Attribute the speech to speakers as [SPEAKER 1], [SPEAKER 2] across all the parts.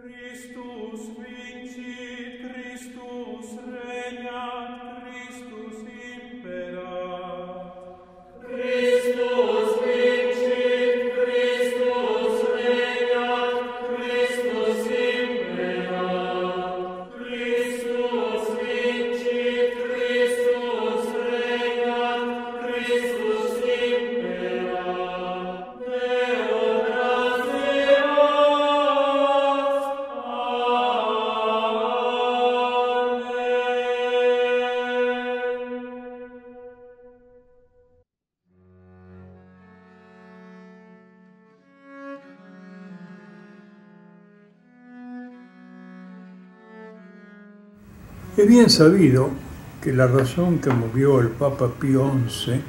[SPEAKER 1] Christus vincit, Christus regnat, Christus imperat. Christus vincit, Christus regnat, Christus imperat. Christus vincit, Christus regnat, Christus imperat. Deo gratias.
[SPEAKER 2] Es bien sabido que la razón que movió al Papa Pío XI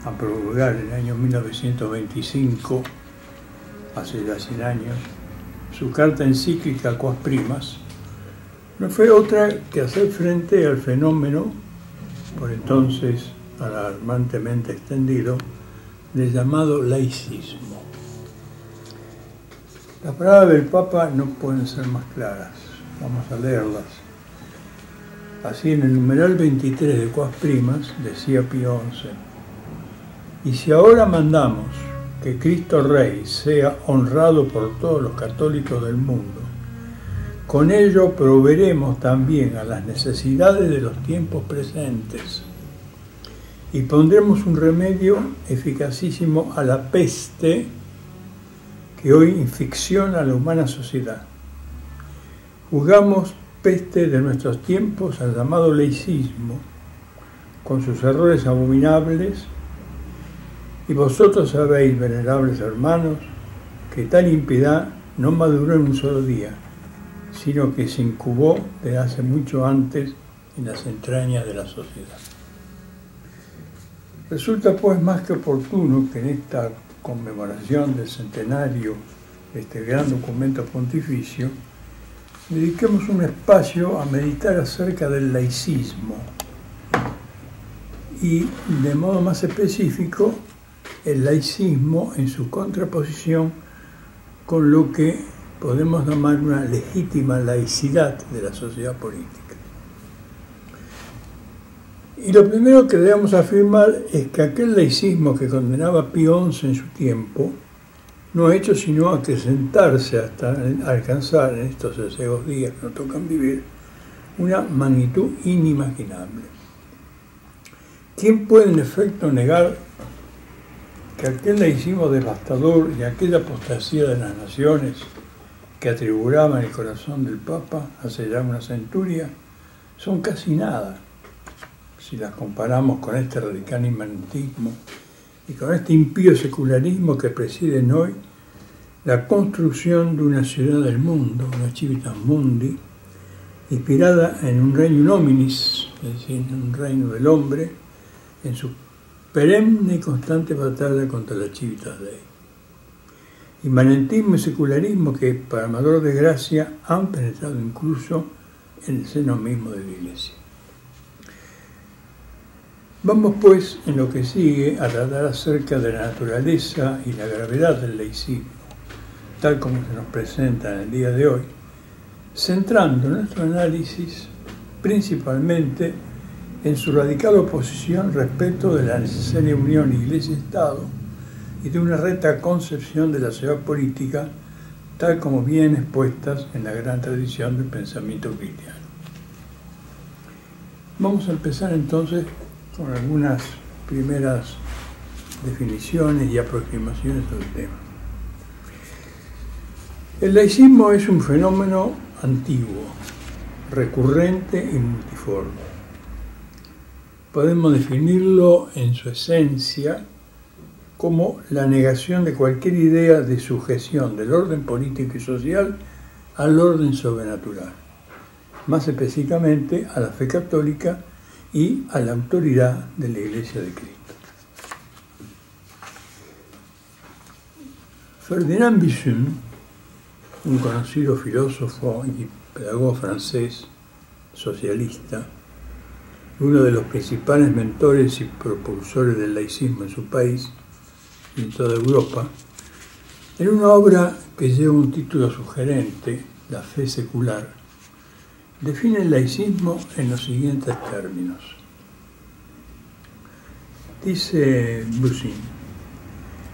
[SPEAKER 2] a promulgar en el año 1925, hace ya 100 años, su carta encíclica Quas Primas, no fue otra que hacer frente al fenómeno, por entonces alarmantemente extendido, del llamado laicismo. Las palabras del Papa no pueden ser más claras, vamos a leerlas. Así, en el numeral 23 de Quas Primas, decía Pío XI: y si ahora mandamos que Cristo Rey sea honrado por todos los católicos del mundo, con ello proveeremos también a las necesidades de los tiempos presentes y pondremos un remedio eficacísimo a la peste que hoy inficciona a la humana sociedad. Juzgamos peste de nuestros tiempos al llamado laicismo, con sus errores abominables, y vosotros sabéis, venerables hermanos, que tal impiedad no maduró en un solo día, sino que se incubó desde hace mucho antes en las entrañas de la sociedad. Resulta pues más que oportuno que en esta conmemoración del centenario de este gran documento pontificio dediquemos un espacio a meditar acerca del laicismo y, de modo más específico, el laicismo en su contraposición con lo que podemos llamar una legítima laicidad de la sociedad política. Y lo primero que debemos afirmar es que aquel laicismo que condenaba Pío XI en su tiempo no ha hecho sino acrecentarse hasta alcanzar en estos sesgos días que nos tocan vivir una magnitud inimaginable. ¿Quién puede en efecto negar que aquel laicismo devastador y aquella apostasía de las naciones que atribulaban el corazón del Papa hace ya una centuria son casi nada si las comparamos con este radical inmanentismo y con este impío secularismo que presiden hoy la construcción de una ciudad del mundo, una civitas mundi, inspirada en un regnum hominis, es decir, en un reino del hombre, en su perenne y constante batalla contra la civitas Dei. Inmanentismo y secularismo que, para mayor desgracia, han penetrado incluso en el seno mismo de la Iglesia. Vamos, pues, en lo que sigue a tratar acerca de la naturaleza y la gravedad del laicismo, tal como se nos presenta en el día de hoy, centrando nuestro análisis principalmente en su radical oposición respecto de la necesaria unión Iglesia-Estado y de una recta concepción de la sociedad política, tal como vienen expuestas en la gran tradición del pensamiento cristiano. Vamos a empezar entonces con algunas primeras definiciones y aproximaciones al tema. El laicismo es un fenómeno antiguo, recurrente y multiforme. Podemos definirlo en su esencia como la negación de cualquier idea de sujeción del orden político y social al orden sobrenatural, más específicamente a la fe católica y a la autoridad de la Iglesia de Cristo. Ferdinand Bishun, un conocido filósofo y pedagogo francés, socialista, uno de los principales mentores y propulsores del laicismo en su país y en toda Europa, En una obra que lleva un título sugerente, La fe secular, define el laicismo en los siguientes términos. Dice Bussin: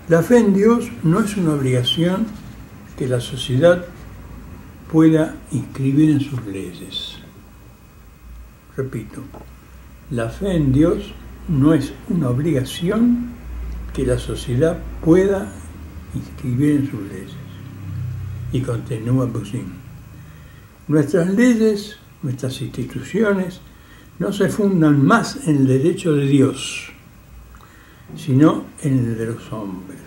[SPEAKER 2] la fe en Dios no es una obligación que la sociedad pueda inscribir en sus leyes. Repito, la fe en Dios no es una obligación que la sociedad pueda inscribir en sus leyes. Y continúa Bussin: nuestras leyes, nuestras instituciones, no se fundan más en el derecho de Dios, sino en el de los hombres.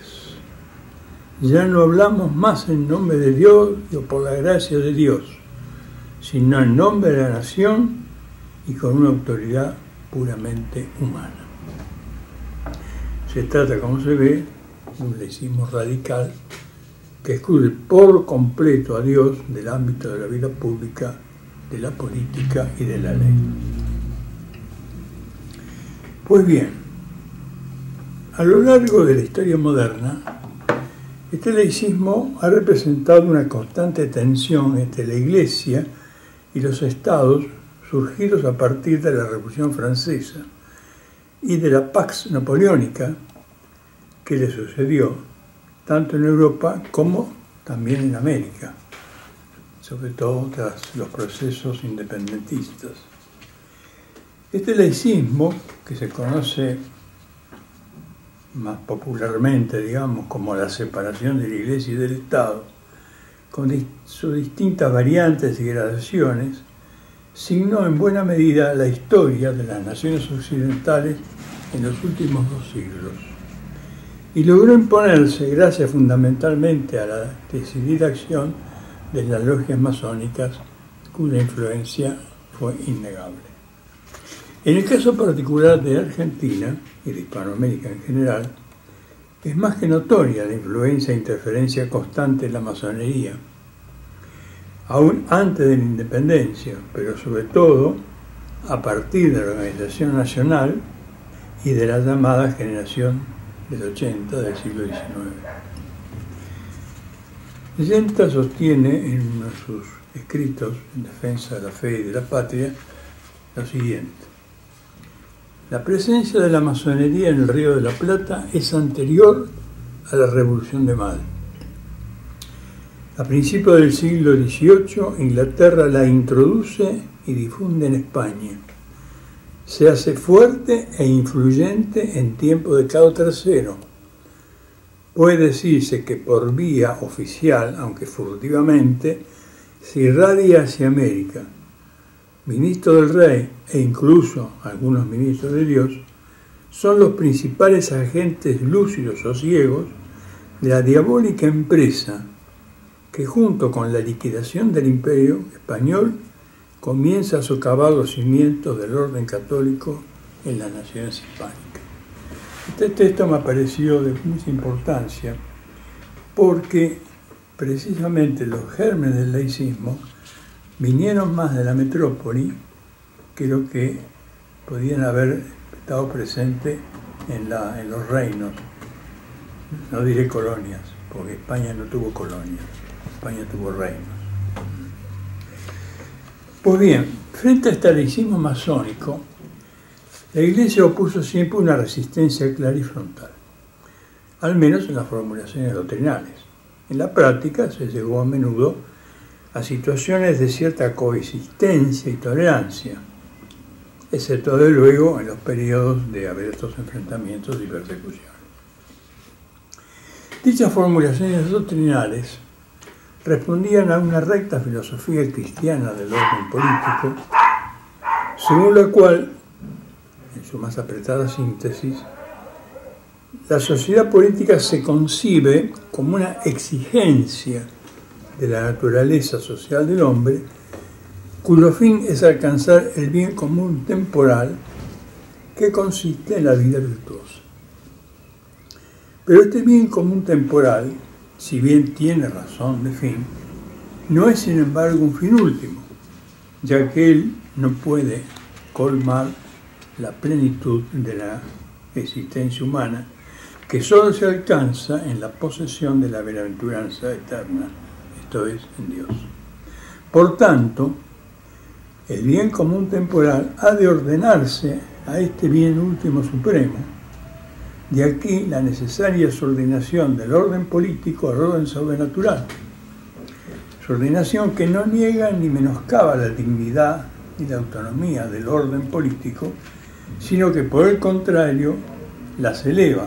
[SPEAKER 2] Ya no hablamos más en nombre de Dios o por la gracia de Dios, sino en nombre de la nación y con una autoridad puramente humana. Se trata, como se ve, de un laicismo radical que excluye por completo a Dios del ámbito de la vida pública, de la política y de la ley. Pues bien, a lo largo de la historia moderna, este laicismo ha representado una constante tensión entre la Iglesia y los estados surgidos a partir de la Revolución Francesa y de la Pax Napoleónica que le sucedió, tanto en Europa como también en América, sobre todo tras los procesos independentistas. Este laicismo, que se conoce más popularmente, digamos, como la separación de la Iglesia y del Estado, con sus distintas variantes y gradaciones, signó en buena medida la historia de las naciones occidentales en los últimos 2 siglos y logró imponerse gracias fundamentalmente a la decidida acción de las logias masónicas, cuya influencia fue innegable. En el caso particular de Argentina y de Hispanoamérica en general, es más que notoria la influencia e interferencia constante de la masonería, aún antes de la independencia, pero sobre todo a partir de la Organización Nacional y de la llamada generación del 80 del siglo XIX. Yenta sostiene en uno de sus escritos en defensa de la fe y de la patria lo siguiente: la presencia de la masonería en el Río de la Plata es anterior a la Revolución de Mayo. A principios del siglo XVIII, Inglaterra la introduce y difunde en España. Se hace fuerte e influyente en tiempo de Carlos III. Puede decirse que por vía oficial, aunque furtivamente, se irradia hacia América. Ministros del Rey e incluso algunos ministros de Dios son los principales agentes lúcidos o ciegos de la diabólica empresa que, junto con la liquidación del Imperio español, comienza a socavar los cimientos del orden católico en las naciones hispánicas. Este texto me pareció de mucha importancia porque precisamente los gérmenes del laicismo vinieron más de la metrópoli que lo que podían haber estado presentes en los reinos. No diré colonias, porque España no tuvo colonias, España tuvo reinos. Pues bien, frente a este laicismo masónico, la Iglesia opuso siempre una resistencia clara y frontal, al menos en las formulaciones doctrinales. En la práctica se llegó a menudo a situaciones de cierta coexistencia y tolerancia, excepto de luego en los periodos de abiertos enfrentamientos y persecuciones. Dichas formulaciones doctrinales respondían a una recta filosofía cristiana del orden político, según la cual, en su más apretada síntesis, la sociedad política se concibe como una exigencia de la naturaleza social del hombre, cuyo fin es alcanzar el bien común temporal que consiste en la vida virtuosa. Pero este bien común temporal, si bien tiene razón de fin, no es sin embargo un fin último, ya que él no puede colmar la plenitud de la existencia humana, que solo se alcanza en la posesión de la bienaventuranza eterna, esto es, en Dios. Por tanto, el bien común temporal ha de ordenarse a este bien último supremo. De aquí la necesaria subordinación del orden político al orden sobrenatural. Subordinación que no niega ni menoscaba la dignidad y la autonomía del orden político, sino que por el contrario las eleva,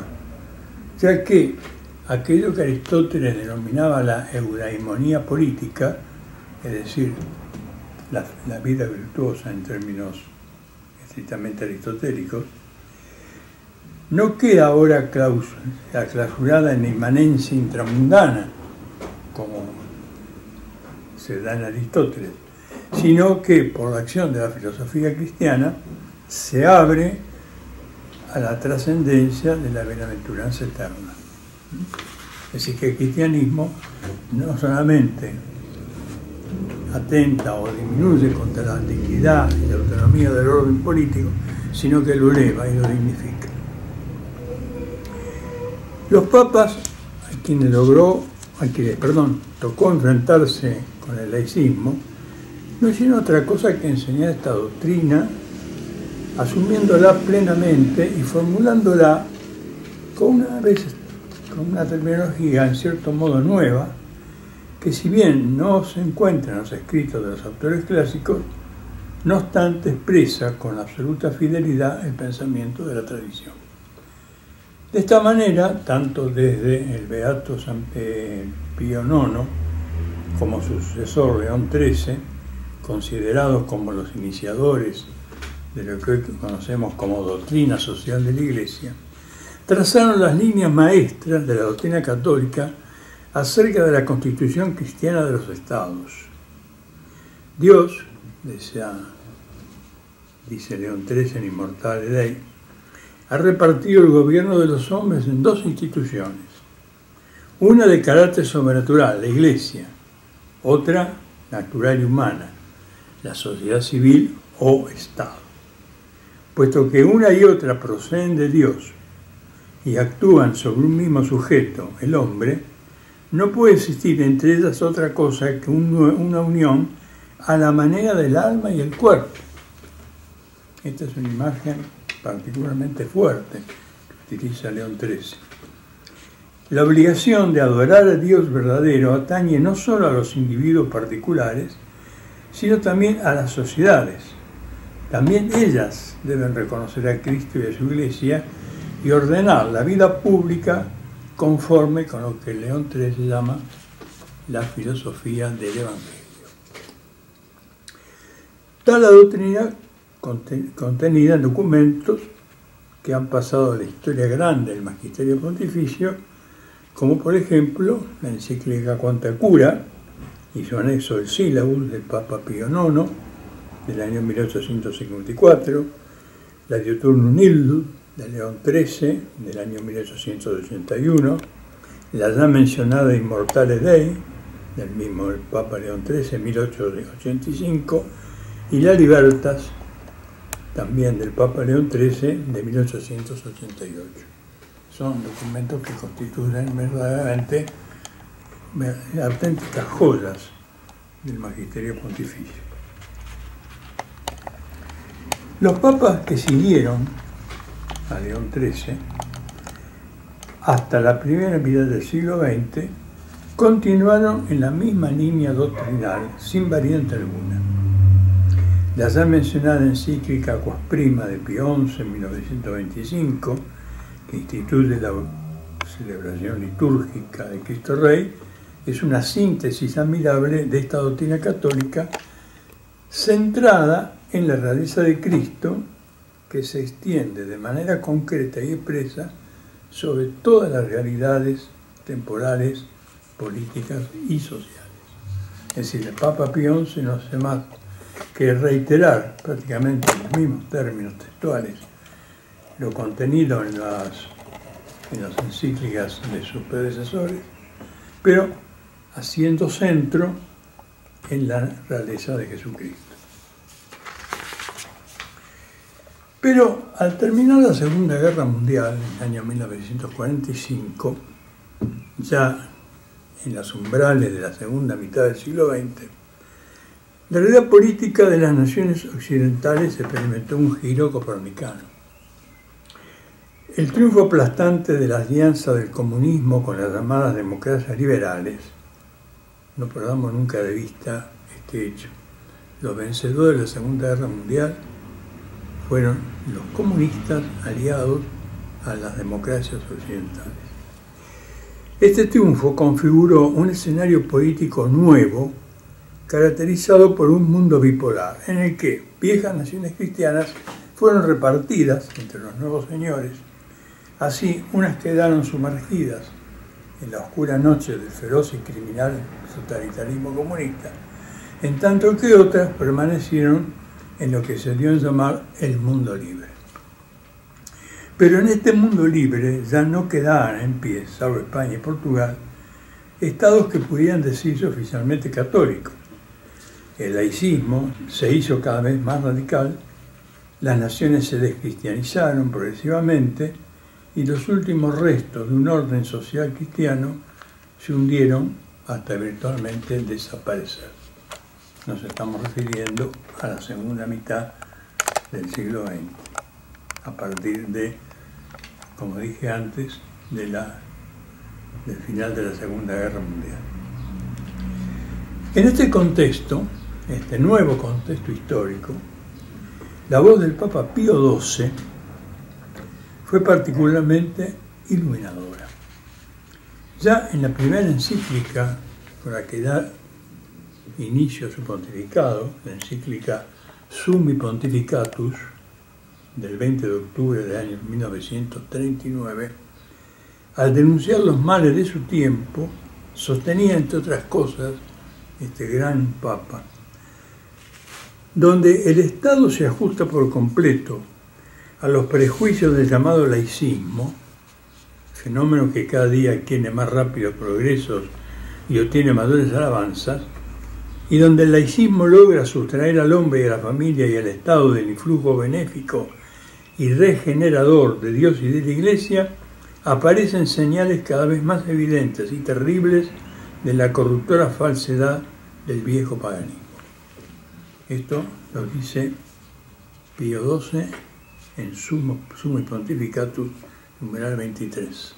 [SPEAKER 2] ya que aquello que Aristóteles denominaba la eudaimonía política, es decir, la vida virtuosa en términos estrictamente aristotélicos, no queda ahora clausurada en la inmanencia intramundana, como se da en Aristóteles, sino que por la acción de la filosofía cristiana se abre a la trascendencia de la bienaventuranza eterna. Es decir, que el cristianismo no solamente atenta o disminuye contra la dignidad y la autonomía del orden político, sino que lo eleva y lo dignifica. Los papas, a quienes tocó enfrentarse con el laicismo, no hicieron otra cosa que enseñar esta doctrina, asumiéndola plenamente y formulándola con una terminología en cierto modo nueva, que si bien no se encuentra en los escritos de los autores clásicos, no obstante expresa con absoluta fidelidad el pensamiento de la tradición. De esta manera, tanto desde el Beato San Pío IX como su sucesor León XIII, considerados como los iniciadores de lo que hoy conocemos como doctrina social de la Iglesia, trazaron las líneas maestras de la doctrina católica acerca de la constitución cristiana de los estados. Dios, dice León XIII en Immortale Dei, ha repartido el gobierno de los hombres en dos instituciones, una de carácter sobrenatural, la Iglesia, otra natural y humana, la sociedad civil o Estado. Puesto que una y otra proceden de Dios y actúan sobre un mismo sujeto, el hombre, no puede existir entre ellas otra cosa que una unión a la manera del alma y el cuerpo. Esta es una imagen particularmente fuerte que utiliza León XIII. La obligación de adorar a Dios verdadero atañe no solo a los individuos particulares, sino también a las sociedades. También ellas deben reconocer a Cristo y a su Iglesia y ordenar la vida pública conforme con lo que León XIII llama la filosofía del Evangelio. Tal la doctrina contenida en documentos que han pasado a la historia grande del Magisterio Pontificio, como por ejemplo la encíclica Quanta Cura y su anexo el Sílabus del Papa Pío IX del año 1854, la Diuturnum Nihilus de León XIII del año 1881, la ya mencionada Immortale Dei del mismo el Papa León XIII en 1885 y la Libertas también del Papa León XIII de 1888. Son documentos que constituyen verdaderamente auténticas joyas del Magisterio Pontificio. Los papas que siguieron a León XIII hasta la primera mitad del siglo XX continuaron en la misma línea doctrinal, sin variante alguna. La ya mencionada encíclica Aquas Prima de Pío XI en 1925, que instituye la celebración litúrgica de Cristo Rey, es una síntesis admirable de esta doctrina católica centrada en la realeza de Cristo, que se extiende de manera concreta y expresa sobre todas las realidades temporales, políticas y sociales. Es decir, el Papa Pío XI no hace más que reiterar prácticamente en los mismos términos textuales lo contenido en las encíclicas de sus predecesores, pero haciendo centro en la realeza de Jesucristo. Pero al terminar la Segunda Guerra Mundial, en el año 1945, ya en las umbrales de la segunda mitad del siglo XX, la realidad política de las naciones occidentales experimentó un giro copernicano. El triunfo aplastante de la alianza del comunismo con las llamadas democracias liberales, no perdamos nunca de vista este hecho, los vencedores de la Segunda Guerra Mundial fueron los comunistas aliados a las democracias occidentales. Este triunfo configuró un escenario político nuevo, caracterizado por un mundo bipolar, en el que viejas naciones cristianas fueron repartidas entre los nuevos señores. Así, unas quedaron sumergidas en la oscura noche del feroz y criminal totalitarismo comunista, en tanto que otras permanecieron en lo que se dio en llamar el mundo libre. Pero en este mundo libre ya no quedaban en pie, salvo España y Portugal, estados que pudieran decirse oficialmente católicos. El laicismo se hizo cada vez más radical, las naciones se descristianizaron progresivamente y los últimos restos de un orden social cristiano se hundieron hasta virtualmente desaparecer. Nos estamos refiriendo a la segunda mitad del siglo XX, a partir de, como dije antes, del final de la Segunda Guerra Mundial. En este contexto, este nuevo contexto histórico, la voz del Papa Pío XII fue particularmente iluminadora. Ya en la primera encíclica con la que da inicio a su pontificado, la encíclica Summi Pontificatus, del 20 de octubre del año 1939, al denunciar los males de su tiempo, sostenía, entre otras cosas, este gran Papa, donde el Estado se ajusta por completo a los prejuicios del llamado laicismo, fenómeno que cada día tiene más rápidos progresos y obtiene mayores alabanzas, y donde el laicismo logra sustraer al hombre y a la familia y al Estado del influjo benéfico y regenerador de Dios y de la Iglesia, aparecen señales cada vez más evidentes y terribles de la corruptora falsedad del viejo paganismo. Esto lo dice Pío XII en Summi Pontificatus, numeral 23. Es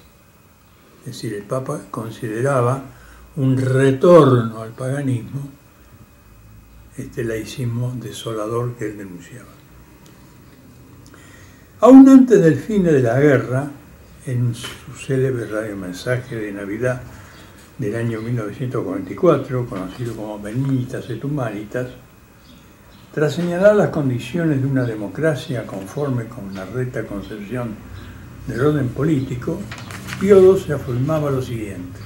[SPEAKER 2] decir, el Papa consideraba un retorno al paganismo este laicismo desolador que él denunciaba. Aún antes del fin de la guerra, en su célebre radiomensaje de Navidad del año 1944, conocido como Benignitas et Humanitas, tras señalar las condiciones de una democracia conforme con una recta concepción del orden político, Pío XII afirmaba lo siguiente: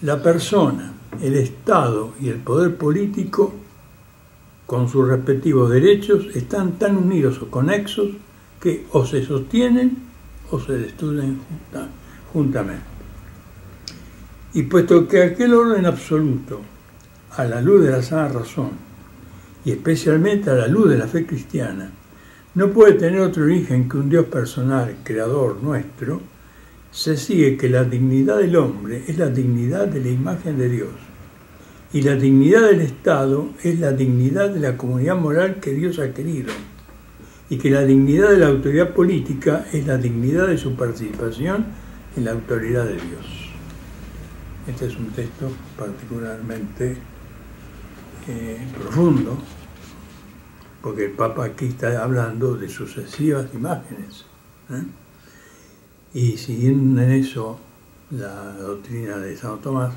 [SPEAKER 2] la persona, el Estado y el poder político, con sus respectivos derechos, están tan unidos o conexos que o se sostienen o se destruyen juntamente. Y puesto que aquel orden absoluto, a la luz de la sana razón, y especialmente a la luz de la fe cristiana, no puede tener otro origen que un Dios personal, creador nuestro, se sigue que la dignidad del hombre es la dignidad de la imagen de Dios, y la dignidad del Estado es la dignidad de la comunidad moral que Dios ha querido, y que la dignidad de la autoridad política es la dignidad de su participación en la autoridad de Dios. Este es un texto particularmente profundo, porque el Papa aquí está hablando de sucesivas imágenes, y siguiendo en eso la doctrina de Santo Tomás,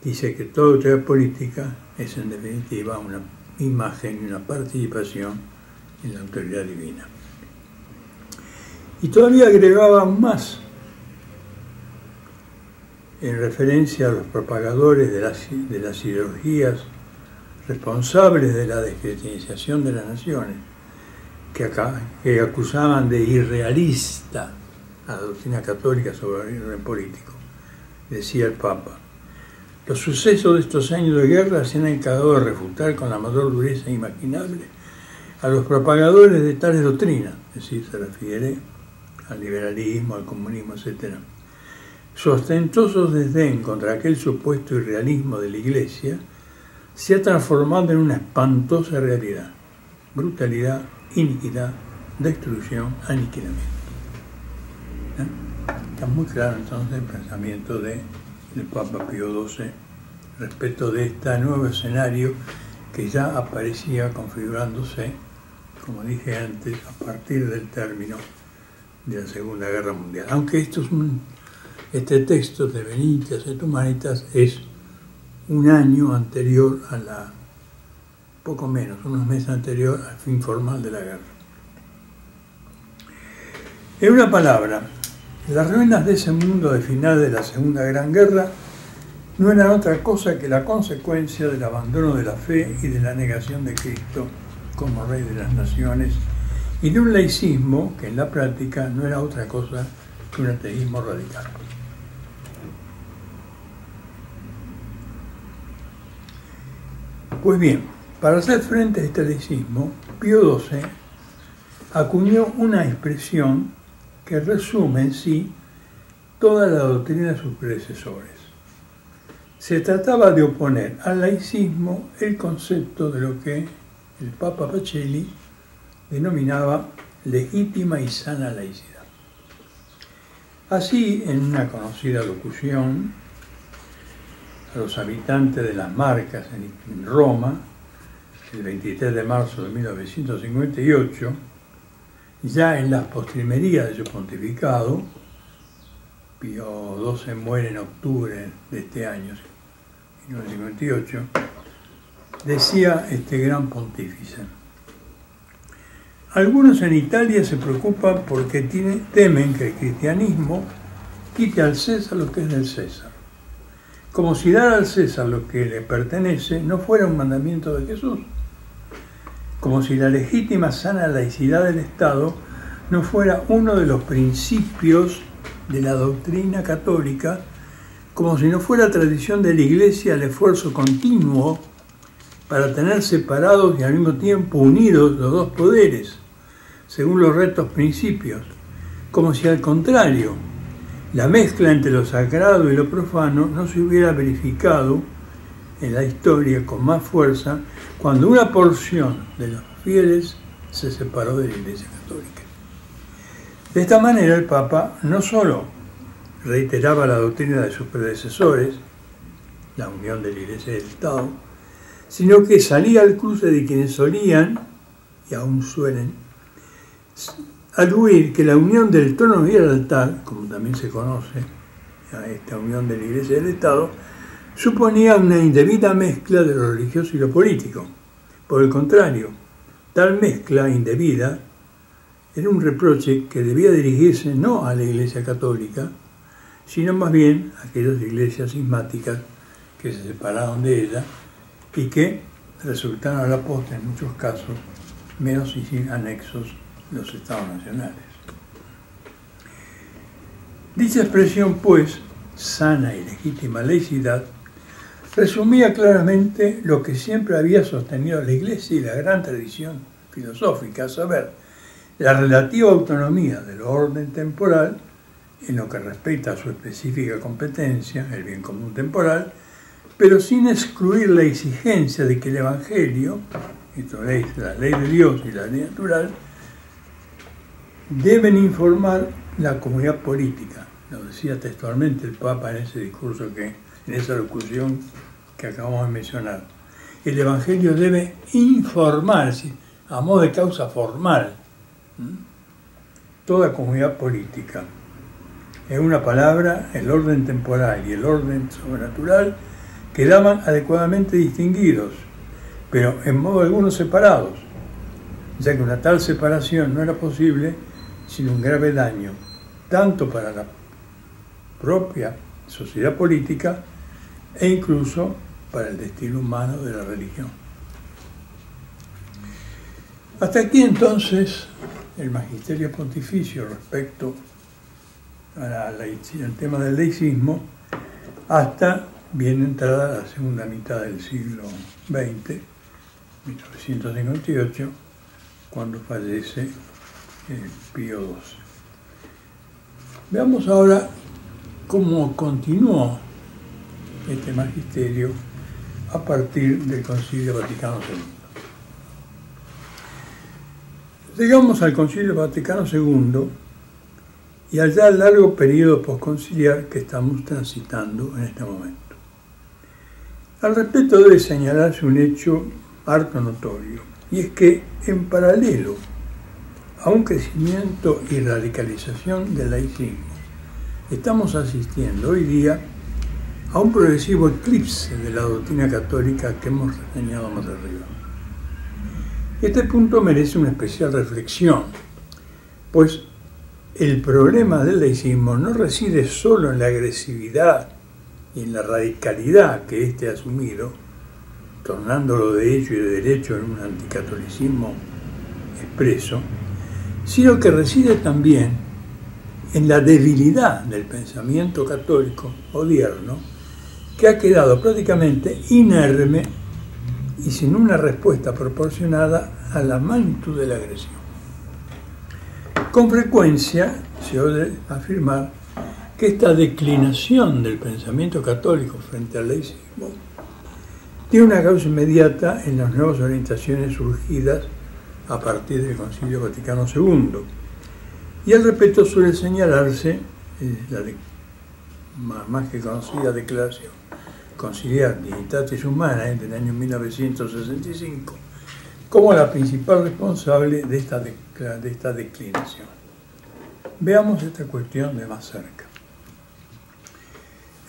[SPEAKER 2] dice que toda autoridad política es en definitiva una imagen y una participación en la autoridad divina. Y todavía agregaba aún más, en referencia a los propagadores de las ideologías responsables de la descristianización de las naciones, que acusaban de irrealista a la doctrina católica sobre el orden político. Decía el Papa: los sucesos de estos años de guerra se han encargado de refutar con la mayor dureza imaginable a los propagadores de tales doctrinas, es decir, se refiere al liberalismo, al comunismo, etc. Su ostentoso desdén contra aquel supuesto irrealismo de la Iglesia se ha transformado en una espantosa realidad: brutalidad, iniquidad, destrucción, aniquilamiento. Está muy claro entonces el pensamiento del Papa Pío XII respecto de este nuevo escenario que ya aparecía configurándose, como dije antes, a partir del término de la Segunda Guerra Mundial. Aunque este texto de Benitias et Humanitas es un año anterior a la, poco menos, unos meses anterior al fin formal de la guerra. En una palabra, las ruinas de ese mundo de final de la Segunda Gran Guerra no eran otra cosa que la consecuencia del abandono de la fe y de la negación de Cristo como Rey de las Naciones, y de un laicismo que en la práctica no era otra cosa que un ateísmo radical. Pues bien, para hacer frente a este laicismo, Pío XII acuñó una expresión que resume en sí toda la doctrina de sus predecesores. Se trataba de oponer al laicismo el concepto de lo que el Papa Pacelli denominaba legítima y sana laicidad. Así, en una conocida locución a los habitantes de las Marcas en Roma, el 23 de marzo de 1958, ya en las postrimerías de su pontificado, Pío XII muere en octubre de este año, 1958, decía este gran pontífice: algunos en Italia se preocupan porque temen que el cristianismo quite al César lo que es del César, como si dar al César lo que le pertenece no fuera un mandamiento de Jesús, como si la legítima sana laicidad del Estado no fuera uno de los principios de la doctrina católica, como si no fuera tradición de la Iglesia el esfuerzo continuo para tener separados y al mismo tiempo unidos los dos poderes, según los rectos principios, como si al contrario, la mezcla entre lo sagrado y lo profano no se hubiera verificado en la historia con más fuerza cuando una porción de los fieles se separó de la Iglesia Católica. De esta manera el Papa no solo reiteraba la doctrina de sus predecesores, la unión de la Iglesia y del Estado, sino que salía al cruce de quienes solían, y aún suelen, aludir que la unión del trono y el altar, como también se conoce a esta unión de la Iglesia y del Estado, suponía una indebida mezcla de lo religioso y lo político. Por el contrario, tal mezcla indebida era un reproche que debía dirigirse no a la Iglesia Católica, sino más bien a aquellas iglesias cismáticas que se separaron de ella y que resultaron a la postre, en muchos casos, menos y sin anexos los estados nacionales. Dicha expresión, pues, sana y legítima laicidad, resumía claramente lo que siempre había sostenido la Iglesia y la gran tradición filosófica, a saber, la relativa autonomía del orden temporal en lo que respecta a su específica competencia, el bien común temporal, pero sin excluir la exigencia de que el Evangelio, esto es la ley de Dios y la ley natural, deben informar la comunidad política. Lo decía textualmente el Papa en ese discurso, en esa locución que acabamos de mencionar. El Evangelio debe informar, a modo de causa formal, toda comunidad política. En una palabra, el orden temporal y el orden sobrenatural quedaban adecuadamente distinguidos, pero en modo alguno separados, ya que una tal separación no era posible sin un grave daño, tanto para la propia sociedad política e incluso para el destino humano de la religión. Hasta aquí entonces el magisterio pontificio respecto al tema del laicismo, hasta bien entrada la segunda mitad del siglo XX, 1958, cuando fallece Pío XII. Veamos ahora cómo continuó este magisterio a partir del Concilio Vaticano II. Llegamos al Concilio Vaticano II y al ya largo periodo posconciliar que estamos transitando en este momento. Al respecto debe señalarse un hecho harto notorio, y es que en paralelo a un crecimiento y radicalización del laicismo, estamos asistiendo hoy día a un progresivo eclipse de la doctrina católica que hemos reseñado más arriba. Este punto merece una especial reflexión, pues el problema del laicismo no reside solo en la agresividad y en la radicalidad que éste ha asumido, tornándolo de hecho y de derecho en un anticatolicismo expreso, sino que reside también en la debilidad del pensamiento católico odierno, que ha quedado prácticamente inerme y sin una respuesta proporcionada a la magnitud de la agresión. Con frecuencia se oye afirmar que esta declinación del pensamiento católico frente al laicismo tiene una causa inmediata en las nuevas orientaciones surgidas a partir del Concilio Vaticano II. Y al respecto suele señalarse la más que conocida declaración Conciliar Dignitatis Humanae del año 1965 como la principal responsable de esta declinación. Veamos esta cuestión de más cerca.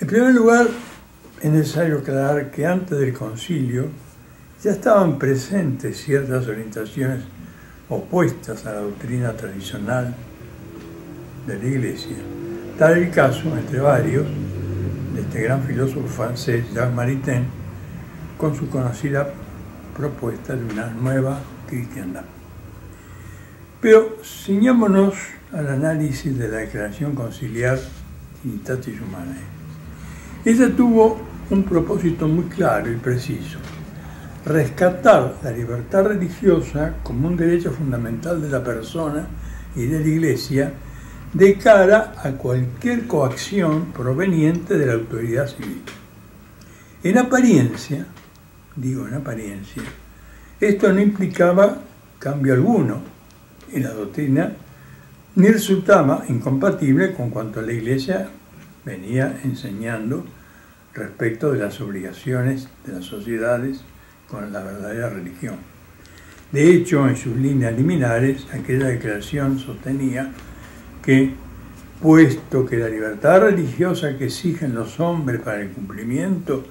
[SPEAKER 2] En primer lugar, es necesario aclarar que antes del concilio ya estaban presentes ciertas orientaciones opuestas a la doctrina tradicional de la Iglesia. Tal el caso, entre varios, de este gran filósofo francés, Jacques Maritain, con su conocida propuesta de una nueva cristiandad. Pero ciñámonos al análisis de la declaración conciliar Dignitatis Humanae. Ella tuvo un propósito muy claro y preciso: rescatar la libertad religiosa como un derecho fundamental de la persona y de la Iglesia de cara a cualquier coacción proveniente de la autoridad civil. En apariencia, esto no implicaba cambio alguno en la doctrina, ni resultaba incompatible con cuanto la Iglesia venía enseñando respecto de las obligaciones de las sociedades con la verdadera religión. De hecho, en sus líneas liminares, aquella declaración sostenía que, puesto que la libertad religiosa que exigen los hombres para el cumplimiento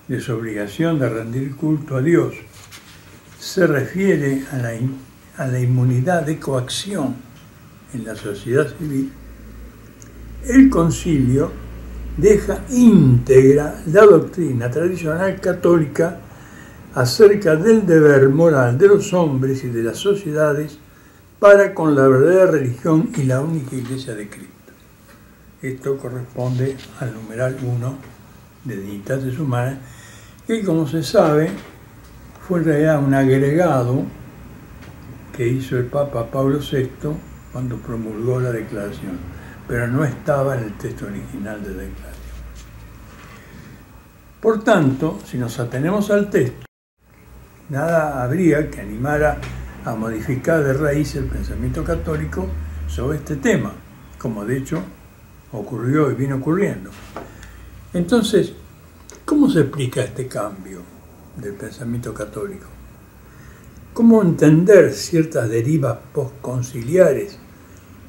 [SPEAKER 2] de su obligación de rendir culto a Dios se refiere a la inmunidad de coacción en la sociedad civil, el concilio deja íntegra la doctrina tradicional católica acerca del deber moral de los hombres y de las sociedades para con la verdadera religión y la única Iglesia de Cristo. Esto corresponde al numeral 1 de Dignitatis Humanae, que, como se sabe, fue en realidad un agregado que hizo el Papa Pablo VI cuando promulgó la declaración, pero no estaba en el texto original de la declaración. Por tanto, si nos atenemos al texto, nada habría que animara a modificar de raíz el pensamiento católico sobre este tema, como de hecho ocurrió y viene ocurriendo. Entonces, ¿cómo se explica este cambio del pensamiento católico? ¿Cómo entender ciertas derivas postconciliares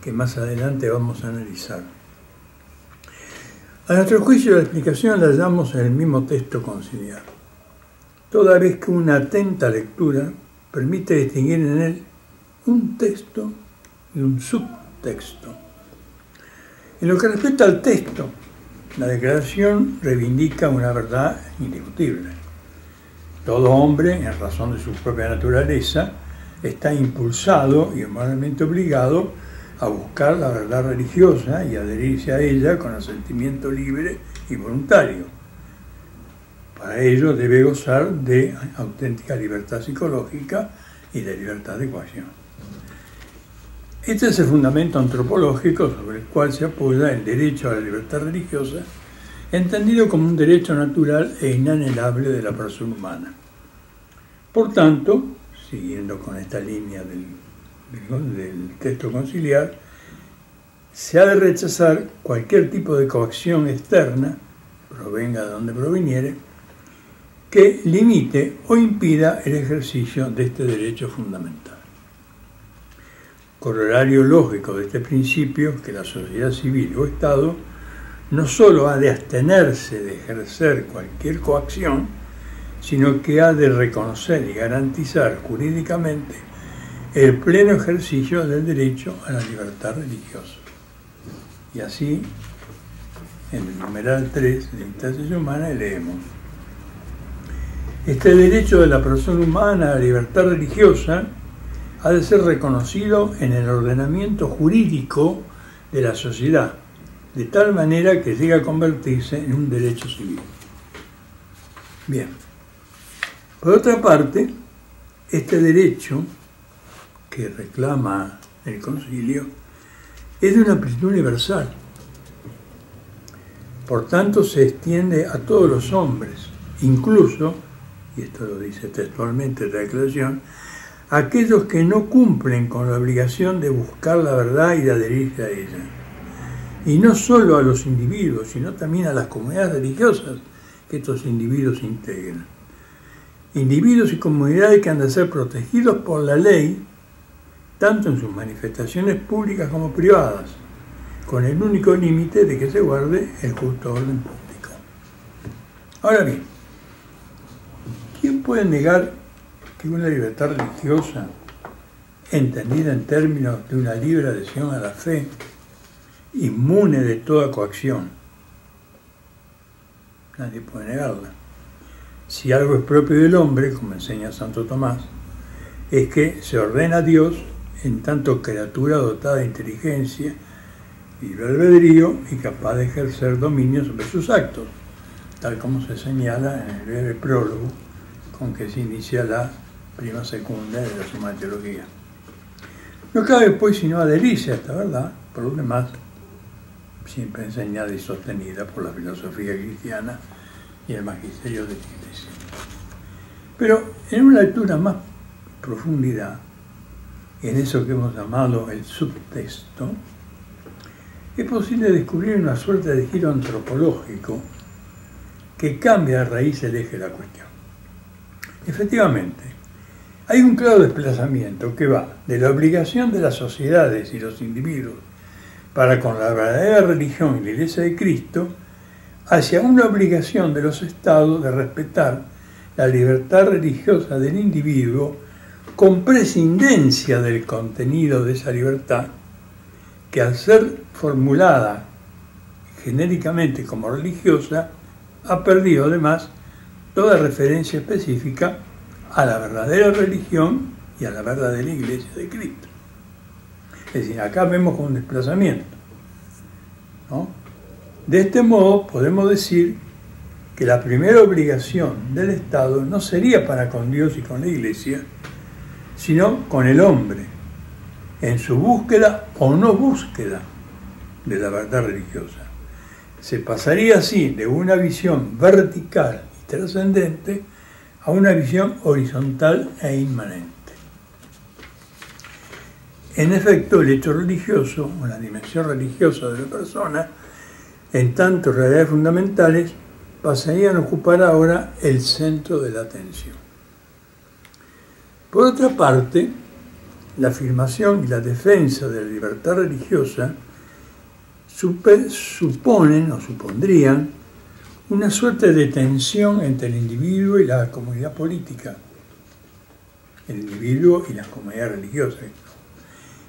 [SPEAKER 2] que más adelante vamos a analizar? A nuestro juicio, la explicación la hallamos en el mismo texto conciliar, toda vez que una atenta lectura permite distinguir en él un texto y un subtexto. En lo que respecta al texto, la declaración reivindica una verdad indiscutible. Todo hombre, en razón de su propia naturaleza, está impulsado y moralmente obligado a buscar la verdad religiosa y adherirse a ella con asentimiento libre y voluntario. Para ello debe gozar de auténtica libertad psicológica y de libertad de coacción. Este es el fundamento antropológico sobre el cual se apoya el derecho a la libertad religiosa, entendido como un derecho natural e inalienable de la persona humana. Por tanto, siguiendo con esta línea del texto conciliar, se ha de rechazar cualquier tipo de coacción externa, provenga de donde proviniere, que limite o impida el ejercicio de este derecho fundamental. Corolario lógico de este principio es que la sociedad civil o Estado no solo ha de abstenerse de ejercer cualquier coacción, sino que ha de reconocer y garantizar jurídicamente el pleno ejercicio del derecho a la libertad religiosa. Y así, en el numeral 3 de Instancias Humanas leemos: este derecho de la persona humana a la libertad religiosa ha de ser reconocido en el ordenamiento jurídico de la sociedad, de tal manera que llegue a convertirse en un derecho civil. Bien. Por otra parte, este derecho que reclama el concilio es de una amplitud universal. Por tanto, se extiende a todos los hombres, incluso, y esto lo dice textualmente la declaración, aquellos que no cumplen con la obligación de buscar la verdad y de adherirse a ella. Y no solo a los individuos, sino también a las comunidades religiosas que estos individuos integran. Individuos y comunidades que han de ser protegidos por la ley, tanto en sus manifestaciones públicas como privadas, con el único límite de que se guarde el justo orden público. Ahora bien, ¿quién puede negar que una libertad religiosa, entendida en términos de una libre adhesión a la fe, inmune de toda coacción? Nadie puede negarla. Si algo es propio del hombre, como enseña Santo Tomás, es que se ordena a Dios en tanto criatura dotada de inteligencia, libre albedrío y capaz de ejercer dominio sobre sus actos, tal como se señala en el breve prólogo con que se inicia la prima secunda de la Suma Teología. No cabe pues sino adherirse a esta verdad, por lo demás, siempre enseñada y sostenida por la filosofía cristiana y el magisterio de la Iglesia. Pero en una lectura más profundidad, en eso que hemos llamado el subtexto, es posible descubrir una suerte de giro antropológico que cambia a raíz el eje de la cuestión. Efectivamente, hay un claro desplazamiento que va de la obligación de las sociedades y los individuos para con la verdadera religión y la Iglesia de Cristo hacia una obligación de los estados de respetar la libertad religiosa del individuo con prescindencia del contenido de esa libertad, que al ser formulada genéricamente como religiosa, ha perdido además toda referencia específica a la verdadera religión y a la verdadera Iglesia de Cristo. Es decir, acá vemos un desplazamiento, ¿no? De este modo podemos decir que la primera obligación del Estado no sería para con Dios y con la Iglesia, sino con el hombre, en su búsqueda o no búsqueda de la verdad religiosa. Se pasaría así de una visión vertical y trascendente a una visión horizontal e inmanente. En efecto, el hecho religioso, o la dimensión religiosa de la persona, en tanto realidades fundamentales, pasarían a ocupar ahora el centro de la atención. Por otra parte, la afirmación y la defensa de la libertad religiosa suponen o supondrían una suerte de tensión entre el individuo y la comunidad política, el individuo y la comunidad religiosa,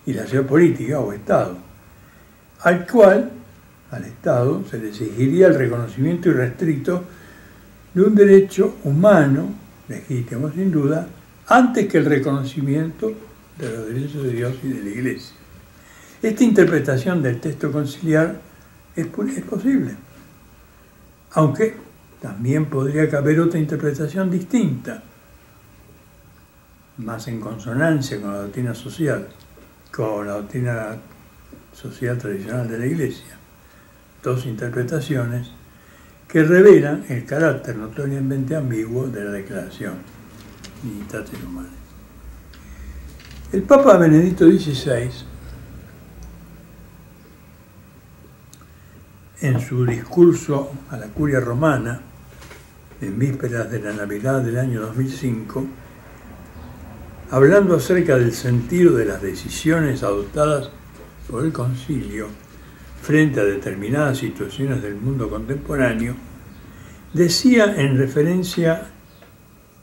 [SPEAKER 2] y la sociedad política o Estado, al Estado se le exigiría el reconocimiento irrestricto de un derecho humano, legítimo sin duda, antes que el reconocimiento de los derechos de Dios y de la Iglesia. Esta interpretación del texto conciliar es posible, aunque también podría caber otra interpretación distinta, más en consonancia con la doctrina social, con la doctrina social tradicional de la Iglesia, dos interpretaciones que revelan el carácter notoriamente ambiguo de la Declaración Dignitatis Humanae. El Papa Benedicto XVI, en su discurso a la Curia Romana, en vísperas de la Navidad del año 2005, hablando acerca del sentido de las decisiones adoptadas por el Concilio frente a determinadas situaciones del mundo contemporáneo, decía en referencia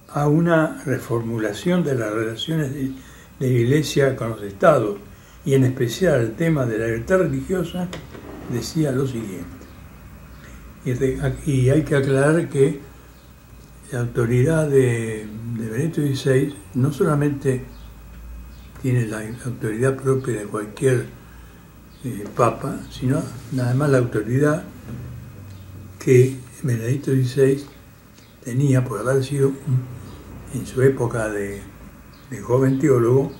[SPEAKER 2] a una reformulación de las relaciones de la Iglesia con los Estados, y en especial el tema de la libertad religiosa, decía lo siguiente. Y hay que aclarar que la autoridad de Benedicto XVI no solamente tiene la autoridad propia de cualquier papa, sino además la autoridad que Benedicto XVI tenía por haber sido, en su época de joven teólogo,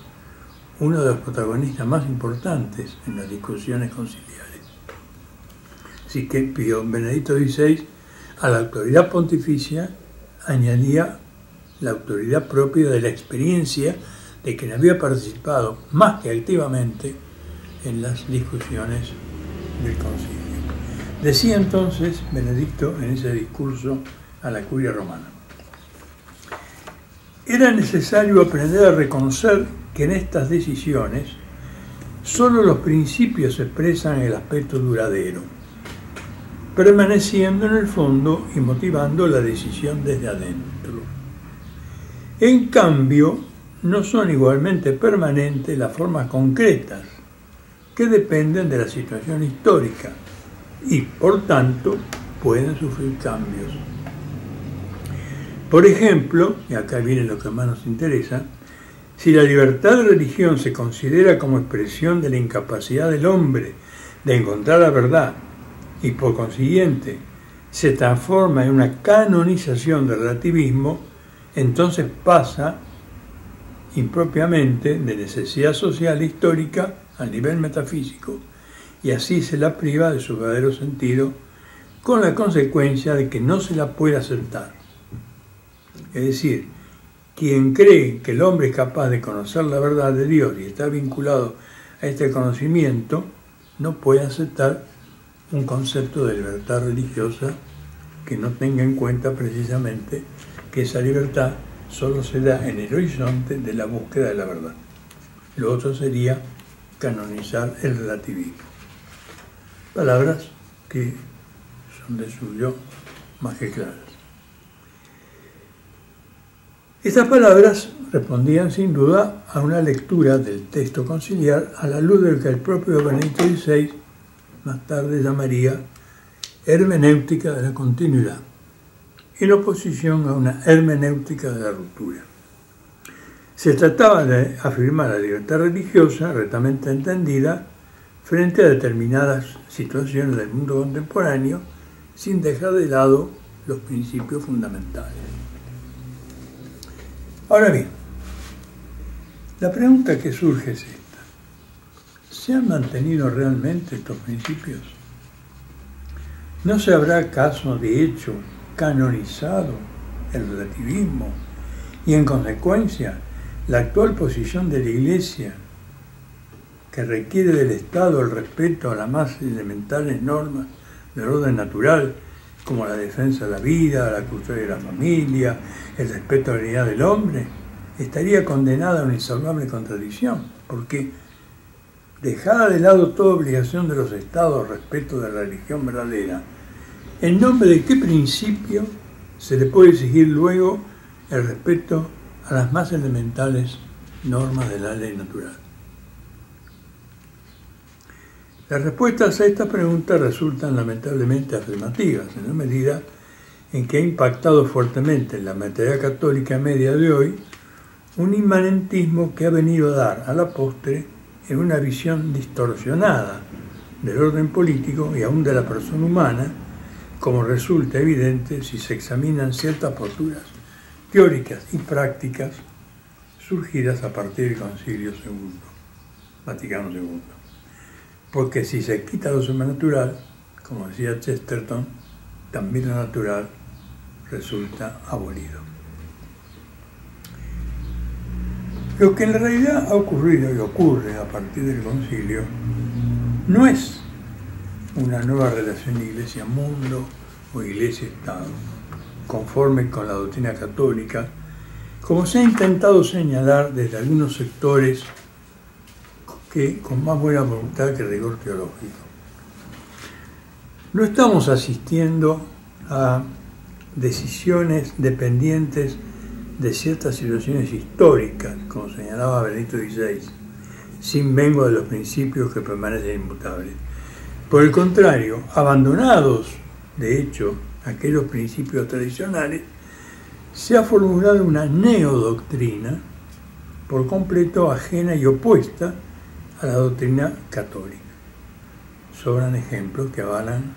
[SPEAKER 2] uno de los protagonistas más importantes en las discusiones conciliares. Así que Benedicto XVI a la autoridad pontificia añadía la autoridad propia de la experiencia de quien había participado más que activamente en las discusiones del concilio. Decía entonces Benedicto en ese discurso a la Curia Romana: era necesario aprender a reconocer que en estas decisiones solo los principios expresan el aspecto duradero, permaneciendo en el fondo y motivando la decisión desde adentro. En cambio, no son igualmente permanentes las formas concretas, que dependen de la situación histórica y, por tanto, pueden sufrir cambios. Por ejemplo, y acá viene lo que más nos interesa, si la libertad de religión se considera como expresión de la incapacidad del hombre de encontrar la verdad y, por consiguiente, se transforma en una canonización del relativismo, entonces pasa impropiamente de necesidad social histórica al nivel metafísico, y así se la priva de su verdadero sentido, con la consecuencia de que no se la puede aceptar. Es decir, quien cree que el hombre es capaz de conocer la verdad de Dios y está vinculado a este conocimiento, no puede aceptar un concepto de libertad religiosa que no tenga en cuenta precisamente que esa libertad solo se da en el horizonte de la búsqueda de la verdad. Lo otro sería canonizar el relativismo. Palabras que son de suyo más que claras. Estas palabras respondían sin duda a una lectura del texto conciliar a la luz del que el propio Benedicto XVI más tarde llamaría hermenéutica de la continuidad, en oposición a una hermenéutica de la ruptura. Se trataba de afirmar la libertad religiosa, rectamente entendida, frente a determinadas situaciones del mundo contemporáneo, sin dejar de lado los principios fundamentales. Ahora bien, la pregunta que surge es esta: ¿se han mantenido realmente estos principios? ¿No se habrá acaso de hecho canonizado el relativismo y en consecuencia la actual posición de la Iglesia, que requiere del Estado el respeto a las más elementales normas del orden natural, como la defensa de la vida, la custodia de la familia, el respeto a la dignidad del hombre, estaría condenada a una insalvable contradicción, porque dejada de lado toda obligación de los Estados respecto de la religión verdadera, ¿en nombre de qué principio se le puede exigir luego el respeto a las más elementales normas de la ley natural? Las respuestas a esta pregunta resultan lamentablemente afirmativas, en la medida en que ha impactado fuertemente en la mentalidad católica media de hoy un inmanentismo que ha venido a dar a la postre en una visión distorsionada del orden político y aún de la persona humana, como resulta evidente si se examinan ciertas posturas teóricas y prácticas surgidas a partir del Concilio II. Vaticano II. Porque si se quita lo sobrenatural, como decía Chesterton, también lo natural resulta abolido. Lo que en realidad ha ocurrido y ocurre a partir del concilio no es una nueva relación iglesia-mundo o iglesia-estado, conforme con la doctrina católica, como se ha intentado señalar desde algunos sectores que con más buena voluntad que rigor teológico. No estamos asistiendo a decisiones dependientes de ciertas situaciones históricas, como señalaba Benedicto XVI, sin vengo de los principios que permanecen inmutables. Por el contrario, abandonados, de hecho, aquellos principios tradicionales, se ha formulado una neodoctrina por completo ajena y opuesta a la doctrina católica. Sobran ejemplos que avalan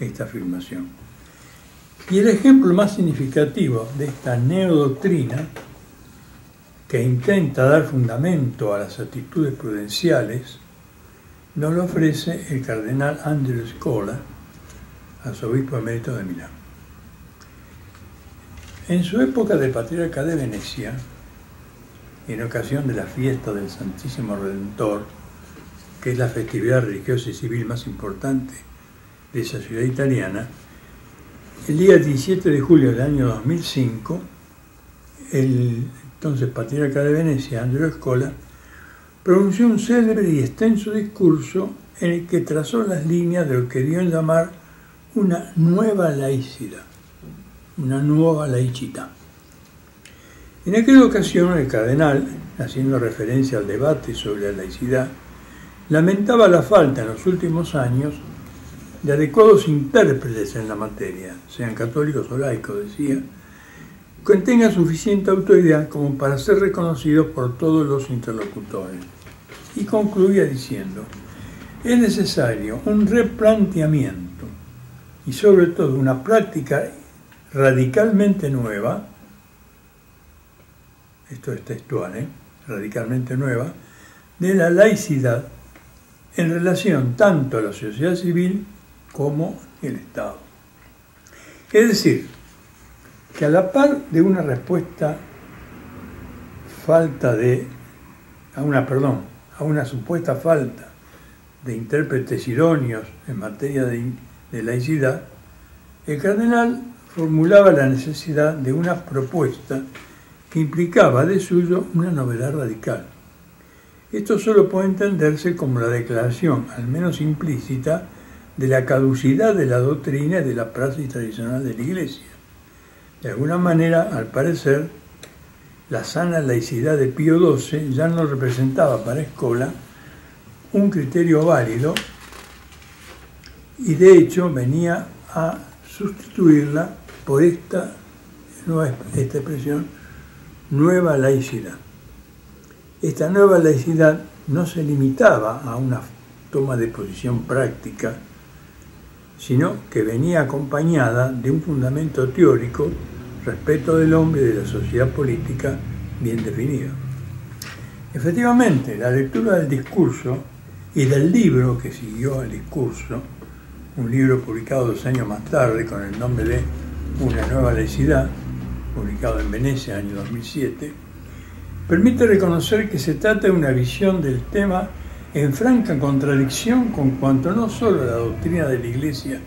[SPEAKER 2] esta afirmación. Y el ejemplo más significativo de esta neodoctrina, que intenta dar fundamento a las actitudes prudenciales, nos lo ofrece el cardenal Angelo Scola, arzobispo emérito de Milán. En su época de patriarca de Venecia, en ocasión de la fiesta del Santísimo Redentor, que es la festividad religiosa y civil más importante de esa ciudad italiana, el día 17 de julio del año 2005, el entonces patriarca de Venecia, Angelo Scola, pronunció un célebre y extenso discurso en el que trazó las líneas de lo que dio en llamar una nueva laicidad, una nueva laicità. En aquella ocasión, el cardenal, haciendo referencia al debate sobre la laicidad, lamentaba la falta en los últimos años de adecuados intérpretes en la materia, sean católicos o laicos, decía, que tengan suficiente autoridad como para ser reconocidos por todos los interlocutores. Y concluía diciendo, es necesario un replanteamiento y sobre todo una práctica radicalmente nueva, esto es textual, radicalmente nueva, de la laicidad en relación tanto a la sociedad civil como el Estado. Es decir, que a la par de una respuesta a una supuesta falta de intérpretes idóneos en materia de laicidad, el cardenal formulaba la necesidad de una propuesta que implicaba de suyo una novedad radical. Esto solo puede entenderse como la declaración, al menos implícita, de la caducidad de la doctrina y de la praxis tradicional de la Iglesia. De alguna manera, al parecer, la sana laicidad de Pío XII ya no representaba para Scola un criterio válido y de hecho venía a sustituirla por esta expresión, nueva laicidad. Esta nueva laicidad no se limitaba a una toma de posición práctica, sino que venía acompañada de un fundamento teórico, respeto del hombre y de la sociedad política bien definido. Efectivamente, la lectura del discurso y del libro que siguió al discurso, un libro publicado 2 años más tarde con el nombre de Una nueva laicidad, publicado en Venecia, año 2007, permite reconocer que se trata de una visión del tema en franca contradicción con cuanto no solo la doctrina de la Iglesia,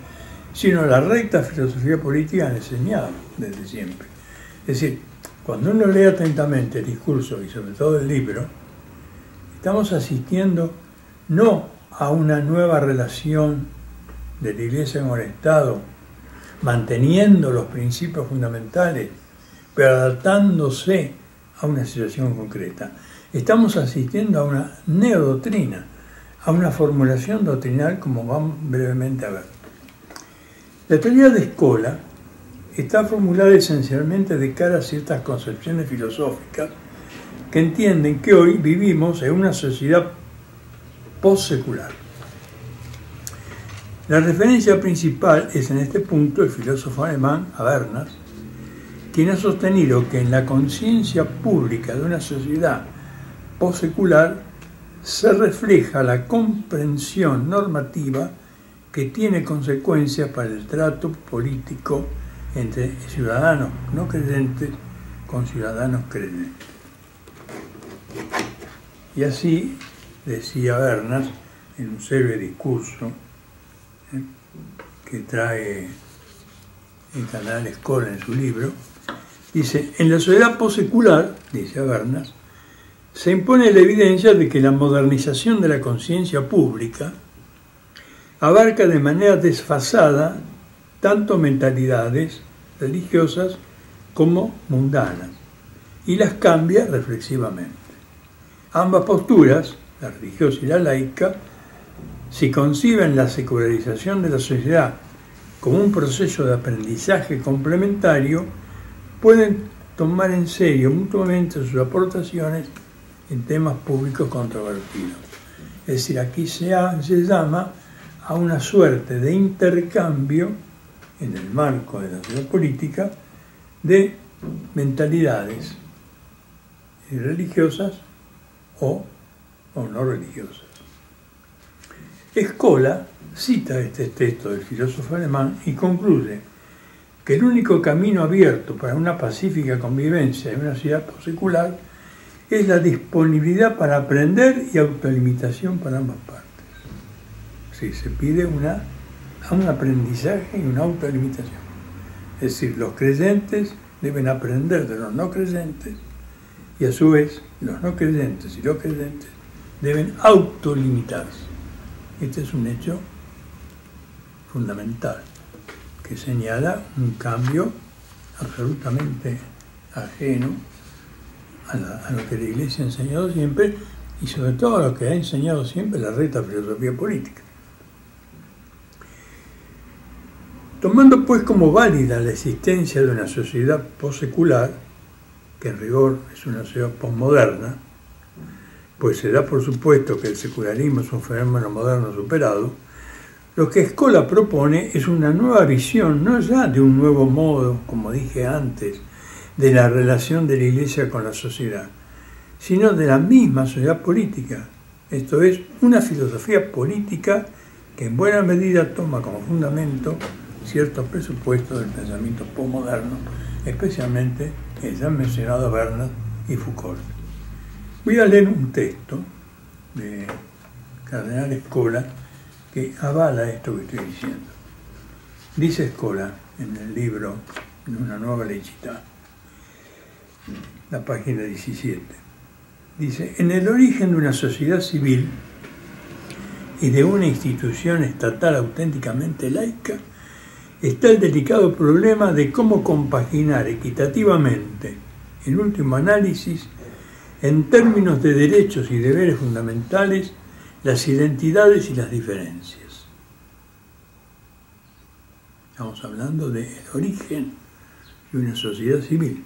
[SPEAKER 2] sino la recta filosofía política han enseñado desde siempre. Es decir, cuando uno lee atentamente el discurso y sobre todo el libro, estamos asistiendo no a una nueva relación de la Iglesia con el Estado, manteniendo los principios fundamentales, pero adaptándose a una situación concreta. Estamos asistiendo a una neodoctrina, a una formulación doctrinal, como vamos brevemente a ver. La teoría de Scola está formulada esencialmente de cara a ciertas concepciones filosóficas que entienden que hoy vivimos en una sociedad postsecular. La referencia principal es en este punto el filósofo alemán Habermas, quien ha sostenido que en la conciencia pública de una sociedad postsecular se refleja la comprensión normativa que tiene consecuencias para el trato político entre ciudadanos no creyentes con ciudadanos creyentes. Y así decía Bernas en un célebre discurso que trae el canal Escola en su libro, dice: en la sociedad postsecular, dice Bernas, se impone la evidencia de que la modernización de la conciencia pública abarca de manera desfasada tanto mentalidades religiosas como mundanas y las cambia reflexivamente. Ambas posturas, la religiosa y la laica, si conciben la secularización de la sociedad como un proceso de aprendizaje complementario, pueden tomar en serio mutuamente sus aportaciones en temas públicos controvertidos. Es decir, aquí se llama a una suerte de intercambio en el marco de la sociedad política de mentalidades religiosas o no religiosas. Escola cita este texto del filósofo alemán y concluye que el único camino abierto para una pacífica convivencia en una sociedad postsecular es la disponibilidad para aprender y autolimitación para ambas partes. Sí, se pide un aprendizaje y una autolimitación. Es decir, los creyentes deben aprender de los no creyentes y a su vez los no creyentes y los creyentes deben autolimitarse. Este es un hecho fundamental que señala un cambio absolutamente ajeno a lo que la Iglesia ha enseñado siempre y sobre todo a lo que ha enseñado siempre la recta filosofía política. Tomando pues como válida la existencia de una sociedad postsecular, que en rigor es una sociedad postmoderna, pues se da por supuesto que el secularismo es un fenómeno moderno superado, lo que Escola propone es una nueva visión, no ya de un nuevo modo, como dije antes, de la relación de la Iglesia con la sociedad, sino de la misma sociedad política. Esto es, una filosofía política que en buena medida toma como fundamento ciertos presupuestos del pensamiento postmoderno, especialmente el ya mencionado Bernas y Foucault. Voy a leer un texto de Cardenal Escola que avala esto que estoy diciendo. Dice Escola en el libro de Una nueva laicità, la página 17. Dice: en el origen de una sociedad civil y de una institución estatal auténticamente laica está el delicado problema de cómo compaginar equitativamente, en último análisis, en términos de derechos y deberes fundamentales, las identidades y las diferencias. Estamos hablando del origen de una sociedad civil.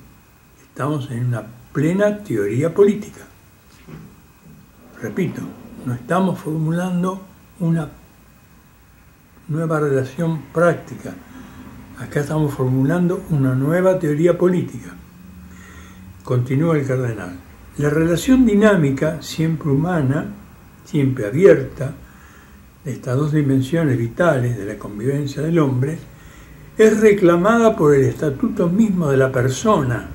[SPEAKER 2] Estamos en una plena teoría política. Repito, no estamos formulando una nueva relación práctica. Acá estamos formulando una nueva teoría política. Continúa el cardenal. La relación dinámica, siempre humana, siempre abierta, de estas dos dimensiones vitales de la convivencia del hombre, es reclamada por el estatuto mismo de la persona,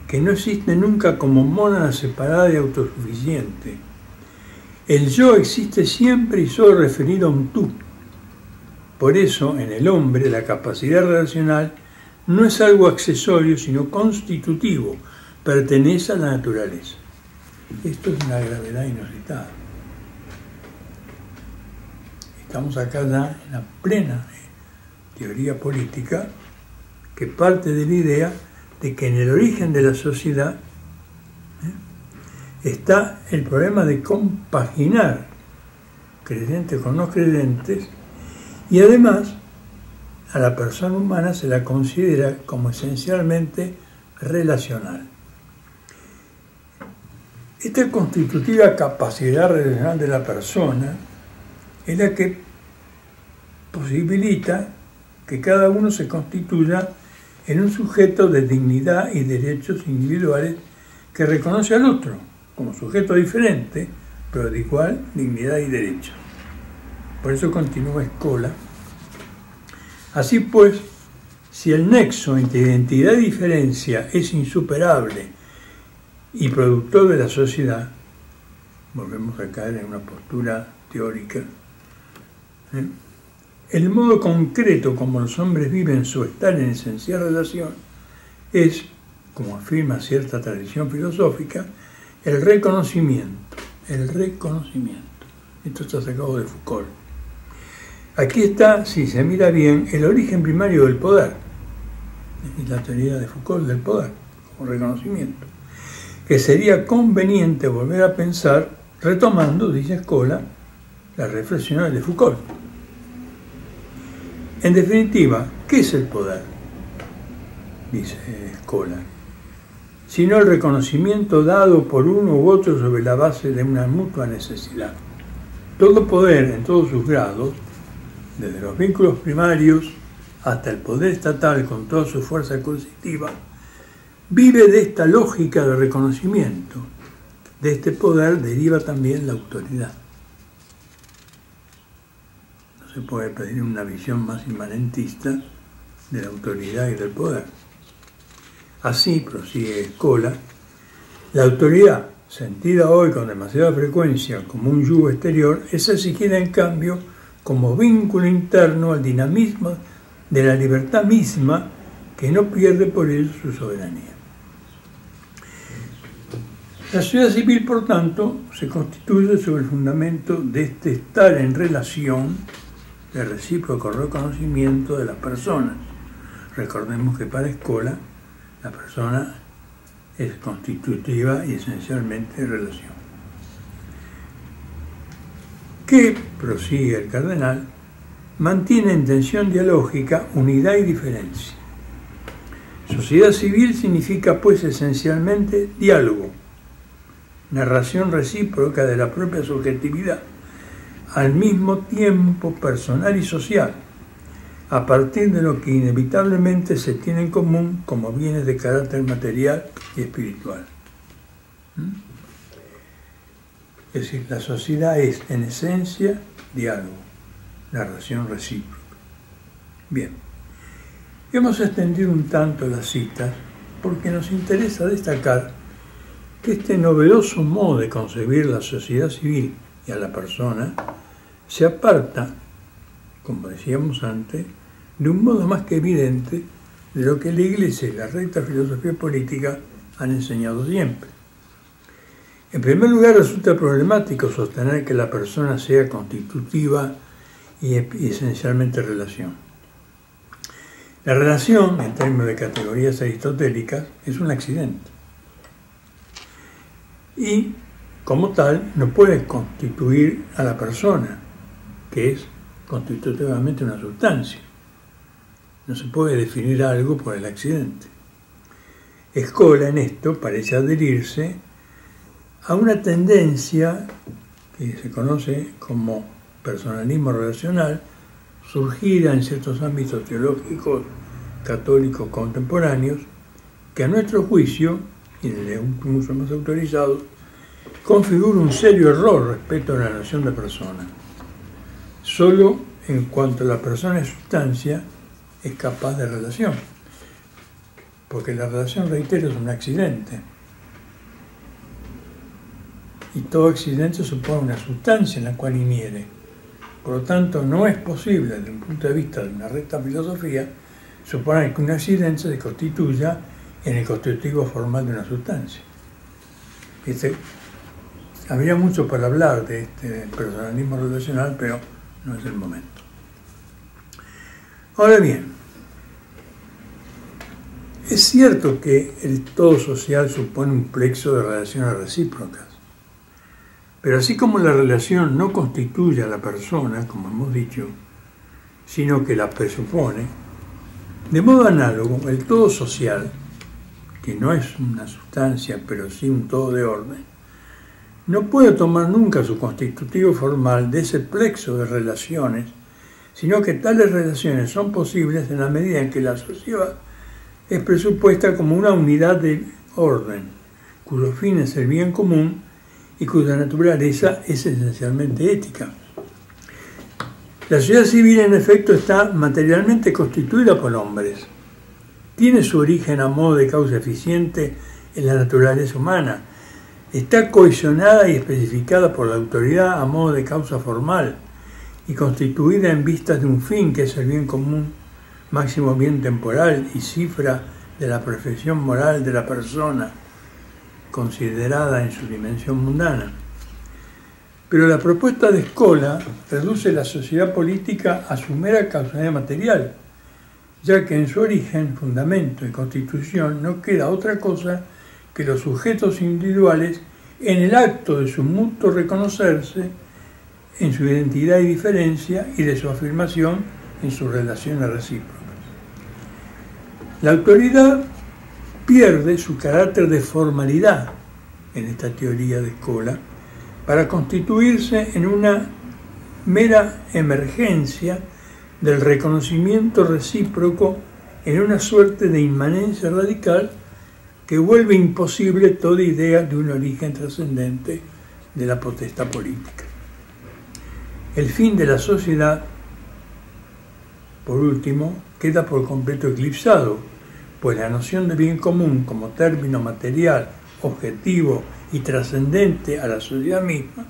[SPEAKER 2] que no existe nunca como mónada separada y autosuficiente. El yo existe siempre y solo referido a un tú. Por eso, en el hombre, la capacidad relacional no es algo accesorio, sino constitutivo, pertenece a la naturaleza. Esto es una gravedad inusitada. Estamos acá ya en la plena teoría política que parte de la idea de que en el origen de la sociedad está el problema de compaginar creyentes con no creyentes y además a la persona humana se la considera como esencialmente relacional. Esta constitutiva capacidad relacional de la persona es la que posibilita que cada uno se constituya en un sujeto de dignidad y derechos individuales que reconoce al otro, como sujeto diferente, pero de igual dignidad y derechos. Por eso continúa Scola. Así pues, si el nexo entre identidad y diferencia es insuperable y productor de la sociedad, volvemos a caer en una postura teórica, el modo concreto como los hombres viven su estar en esencial relación es, como afirma cierta tradición filosófica, el reconocimiento. El reconocimiento. Esto está sacado de Foucault. Aquí está, si se mira bien, el origen primario del poder. Es la teoría de Foucault del poder, como reconocimiento. Que sería conveniente volver a pensar, retomando, dice Scola, las reflexiones de Foucault. En definitiva, ¿qué es el poder? Dice Scola. Sino el reconocimiento dado por uno u otro sobre la base de una mutua necesidad. Todo poder, en todos sus grados, desde los vínculos primarios hasta el poder estatal con toda su fuerza coercitiva, vive de esta lógica de reconocimiento. De este poder deriva también la autoridad. No se puede pedir una visión más inmanentista de la autoridad y del poder. Así, prosigue Scola, la autoridad, sentida hoy con demasiada frecuencia como un yugo exterior, es exigida en cambio como vínculo interno al dinamismo de la libertad misma, que no pierde por ello su soberanía. La sociedad civil, por tanto, se constituye sobre el fundamento de este estar en relación de recíproco reconocimiento de las personas. Recordemos que para Scola la persona es constitutiva y esencialmente relación. Que, prosigue el cardenal, mantiene en tensión dialógica unidad y diferencia. Sociedad civil significa, pues, esencialmente diálogo, narración recíproca de la propia subjetividad, al mismo tiempo personal y social, a partir de lo que inevitablemente se tiene en común como bienes de carácter material y espiritual. Es decir, la sociedad es, en esencia, diálogo, narración recíproca. Bien, hemos extendido un tanto las citas porque nos interesa destacar que este novedoso modo de concebir la sociedad civil y a la persona se aparta, como decíamos antes, de un modo más que evidente de lo que la Iglesia y la recta filosofía política han enseñado siempre. En primer lugar, resulta problemático sostener que la persona sea constitutiva y esencialmente relación. La relación, en términos de categorías aristotélicas, es un accidente. Y, como tal, no puede constituir a la persona, que es constitutivamente una sustancia. No se puede definir algo por el accidente. Scola en esto parece adherirse a una tendencia que se conoce como personalismo relacional, surgida en ciertos ámbitos teológicos católicos contemporáneos, que a nuestro juicio, y de un uso más autorizado, configura un serio error respecto a la noción de persona. Solo en cuanto la persona es sustancia, es capaz de relación. Porque la relación, reitero, es un accidente. Y todo accidente supone una sustancia en la cual inhiere. Por lo tanto, no es posible, desde un punto de vista de una recta filosofía, suponer que un accidente se constituya en el constitutivo formal de una sustancia. Habría mucho para hablar de este personalismo relacional, pero no es el momento. Ahora bien, es cierto que el todo social supone un plexo de relaciones recíprocas, pero así como la relación no constituye a la persona, como hemos dicho, sino que la presupone, de modo análogo, el todo social, que no es una sustancia, pero sí un todo de orden, no puede tomar nunca su constitutivo formal de ese plexo de relaciones, sino que tales relaciones son posibles en la medida en que la sociedad es presupuesta como una unidad de orden, cuyo fin es el bien común y cuya naturaleza es esencialmente ética. La sociedad civil, en efecto, está materialmente constituida por hombres. Tiene su origen a modo de causa eficiente en la naturaleza humana. Está cohesionada y especificada por la autoridad a modo de causa formal y constituida en vistas de un fin que es el bien común, máximo bien temporal y cifra de la perfección moral de la persona, considerada en su dimensión mundana. Pero la propuesta de Scola reduce la sociedad política a su mera causalidad material, ya que en su origen, fundamento y constitución no queda otra cosa que los sujetos individuales en el acto de su mutuo reconocerse en su identidad y diferencia y de su afirmación en sus relaciones recíprocas. La autoridad pierde su carácter de formalidad en esta teoría de Scola para constituirse en una mera emergencia del reconocimiento recíproco en una suerte de inmanencia radical que vuelve imposible toda idea de un origen trascendente de la potestad política. El fin de la sociedad, por último, queda por completo eclipsado, pues la noción de bien común como término material, objetivo y trascendente a la sociedad misma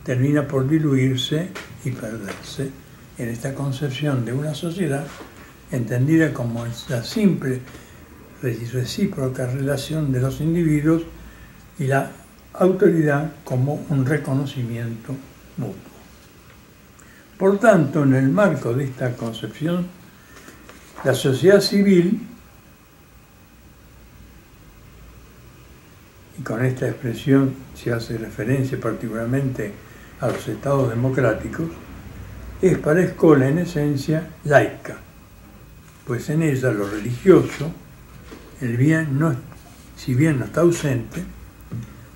[SPEAKER 2] termina por diluirse y perderse en esta concepción de una sociedad entendida como la simple y recíproca relación de los individuos y la autoridad como un reconocimiento mutuo. Por tanto, en el marco de esta concepción, la sociedad civil, y con esta expresión se hace referencia particularmente a los estados democráticos, es para Scola en esencia laica, pues en ella lo religioso, el bien, si bien no está ausente,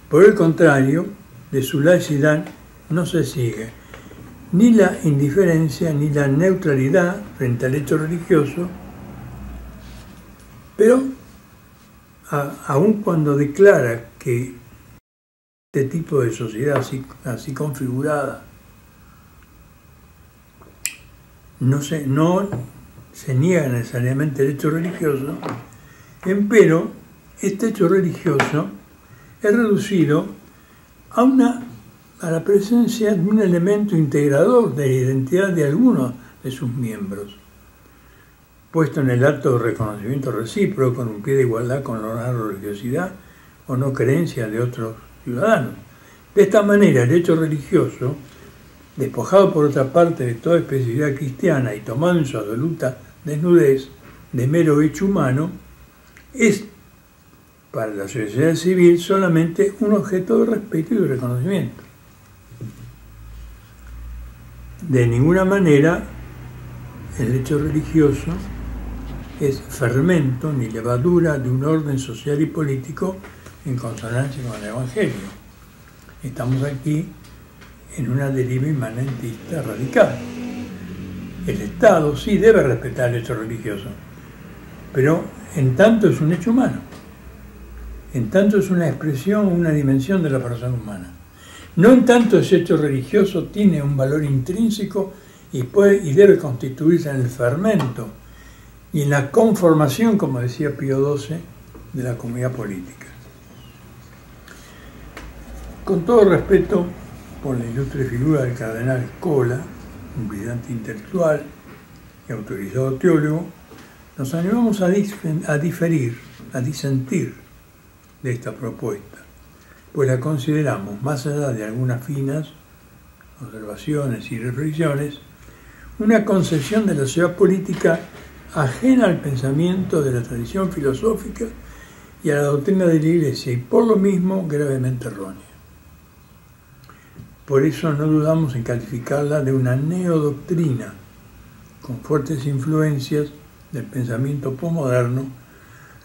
[SPEAKER 2] por el contrario, de su laicidad no se sigue ni la indiferencia ni la neutralidad frente al hecho religioso, pero aun cuando declara que este tipo de sociedad así configurada no se niega necesariamente el hecho religioso, empero este hecho religioso es reducido a la presencia de un elemento integrador de la identidad de algunos de sus miembros, puesto en el acto de reconocimiento recíproco con un pie de igualdad con la religiosidad o no creencia de otros ciudadanos. De esta manera, el hecho religioso, despojado por otra parte de toda especificidad cristiana y tomado en su absoluta desnudez de mero hecho humano, es para la sociedad civil solamente un objeto de respeto y de reconocimiento. De ninguna manera el hecho religioso es fermento ni levadura de un orden social y político en consonancia con el Evangelio. Estamos aquí en una deriva inmanentista radical. El Estado sí debe respetar el hecho religioso, pero en tanto es un hecho humano, en tanto es una expresión, una dimensión de la persona humana. No en tanto ese hecho religioso tiene un valor intrínseco y debe constituirse en el fermento y en la conformación, como decía Pío XII, de la comunidad política. Con todo respeto por la ilustre figura del cardenal Scola, un brillante intelectual y autorizado teólogo, nos animamos a disentir de esta propuesta, pues la consideramos, más allá de algunas finas observaciones y reflexiones, una concepción de la sociedad política ajena al pensamiento de la tradición filosófica y a la doctrina de la Iglesia, y por lo mismo gravemente errónea. Por eso no dudamos en calificarla de una neodoctrina, con fuertes influencias del pensamiento posmoderno,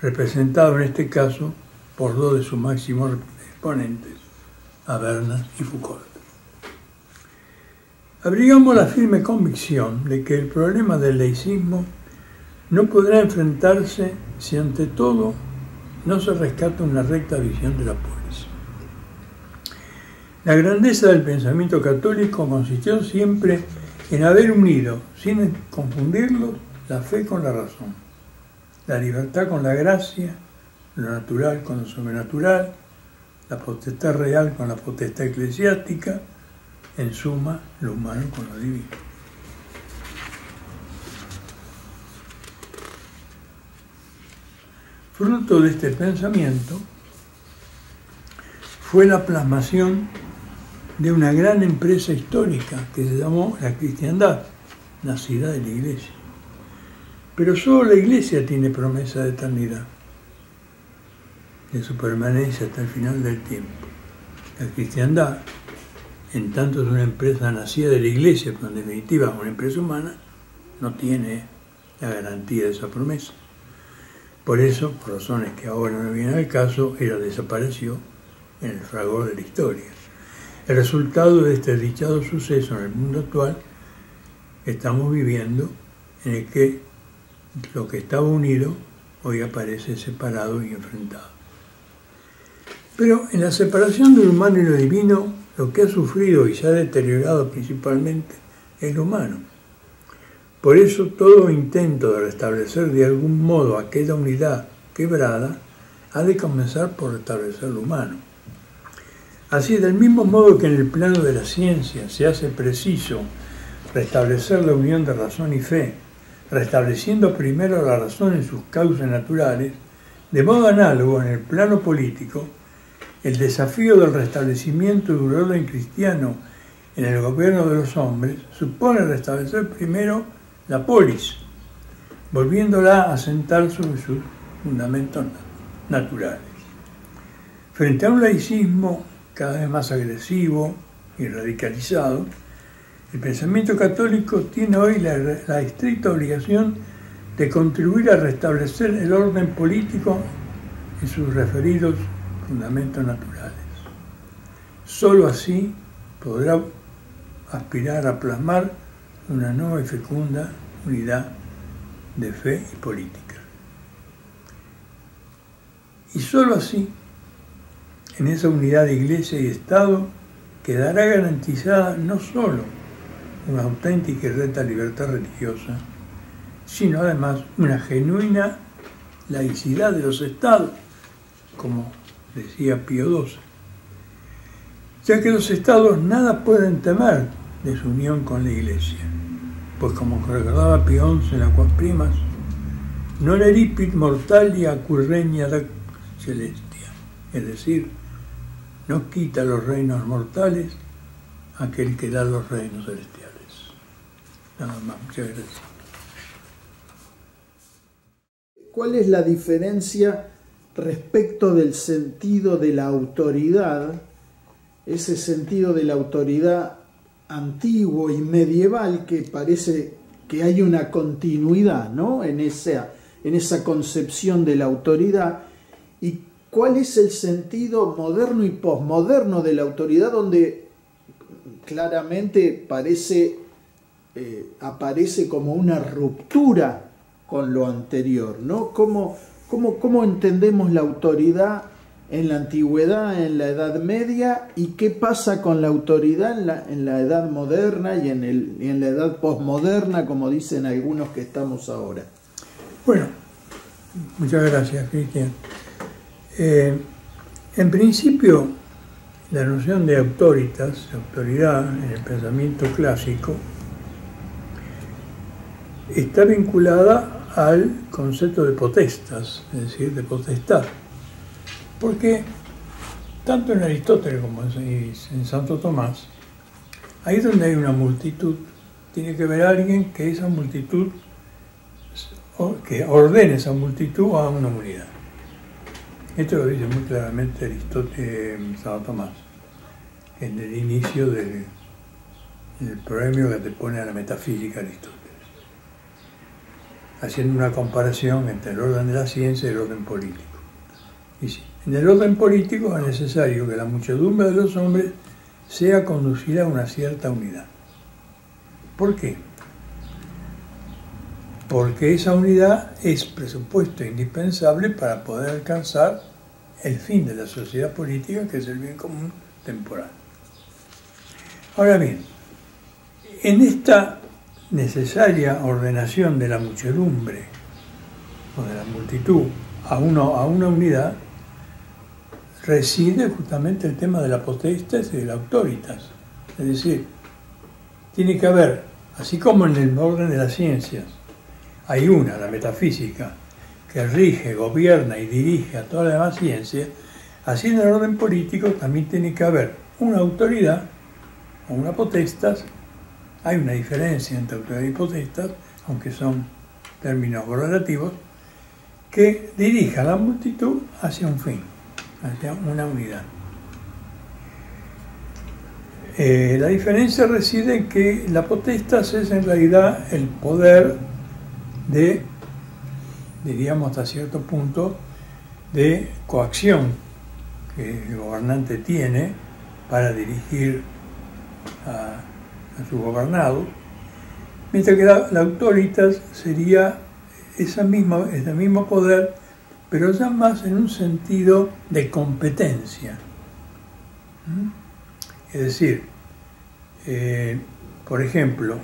[SPEAKER 2] representado en este caso por dos de sus máximos exponentes, Habermas y Foucault. Abrigamos la firme convicción de que el problema del laicismo no podrá enfrentarse si ante todo no se rescata una recta visión de la polis. La grandeza del pensamiento católico consistió siempre en haber unido, sin confundirlos, la fe con la razón, la libertad con la gracia, lo natural con lo sobrenatural, la potestad real con la potestad eclesiástica, en suma, lo humano con lo divino. Fruto de este pensamiento fue la plasmación de una gran empresa histórica que se llamó la cristiandad, nacida de la Iglesia. Pero solo la Iglesia tiene promesa de eternidad, de su permanencia hasta el final del tiempo. La cristiandad, en tanto es una empresa nacida de la Iglesia, pero en definitiva una empresa humana, no tiene la garantía de esa promesa. Por eso, por razones que ahora no me vienen al caso, ella desapareció en el fragor de la historia. El resultado de este desdichado suceso en el mundo actual que estamos viviendo, en el que lo que estaba unido hoy aparece separado y enfrentado. Pero en la separación de lo humano y lo divino, lo que ha sufrido y se ha deteriorado principalmente es lo humano. Por eso todo intento de restablecer de algún modo aquella unidad quebrada ha de comenzar por restablecer lo humano. Así, del mismo modo que en el plano de la ciencia se hace preciso restablecer la unión de razón y fe, restableciendo primero la razón en sus causas naturales, de modo análogo en el plano político, el desafío del restablecimiento de un orden cristiano en el gobierno de los hombres supone restablecer primero la polis, volviéndola a sentar sobre sus fundamentos naturales. Frente a un laicismo cada vez más agresivo y radicalizado, el pensamiento católico tiene hoy la estricta obligación de contribuir a restablecer el orden político en sus referidos fundamentos naturales. Solo así podrá aspirar a plasmar una nueva y fecunda unidad de fe y política. Y solo así, en esa unidad de Iglesia y Estado, quedará garantizada no solo una auténtica y recta libertad religiosa, sino además una genuina laicidad de los Estados, como decía Pío XII, ya que los Estados nada pueden temer de su unión con la Iglesia, pues como recordaba Pío XI en la Quas Primas, non eripit mortalia cui regna da celestia, es decir, no quita los reinos mortales aquel que da los reinos celestiales. Nada más, muchas gracias.
[SPEAKER 3] ¿Cuál es la diferencia respecto del sentido de la autoridad, ese sentido de la autoridad antiguo y medieval que parece que hay una continuidad, ¿no?, en esa concepción de la autoridad, y cuál es el sentido moderno y posmoderno de la autoridad, donde claramente aparece como una ruptura con lo anterior, ¿no? ¿Cómo entendemos la autoridad en la antigüedad, en la Edad Media, y qué pasa con la autoridad en la Edad Moderna y en la Edad Postmoderna, como dicen algunos que estamos ahora?
[SPEAKER 2] Bueno, muchas gracias, Cristian. En principio, la noción de autoritas, de autoridad, en el pensamiento clásico, está vinculada al concepto de potestas, es decir, de potestad. Porque tanto en Aristóteles como en Santo Tomás, ahí donde hay una multitud, tiene que haber alguien que esa multitud, que ordene esa multitud a una unidad. Esto lo dice muy claramente Aristóteles en Santo Tomás, en el inicio del premio que te pone a la metafísica Aristóteles, haciendo una comparación entre el orden de la ciencia y el orden político. Y sí, en el orden político es necesario que la muchedumbre de los hombres sea conducida a una cierta unidad. ¿Por qué? porque esa unidad es presupuesto indispensable para poder alcanzar el fin de la sociedad política, que es el bien común temporal. Ahora bien, en esta necesaria ordenación de la muchedumbre o de la multitud a una unidad, reside justamente el tema de la potestas y de la autoritas. Es decir, tiene que haber, así como en el orden de las ciencias, hay una, la metafísica, que rige, gobierna y dirige a todas las demás ciencias, así en el orden político también tiene que haber una autoridad o una potestas. Hay una diferencia entre autoridad y potestas, aunque son términos correlativos, que dirija a la multitud hacia un fin, hacia una unidad. La diferencia reside en que la potestas es en realidad el poder de, diríamos hasta cierto punto, de coacción que el gobernante tiene para dirigir a su gobernado, mientras que la autoritas sería ese mismo poder, pero ya más en un sentido de competencia. Es decir, por ejemplo,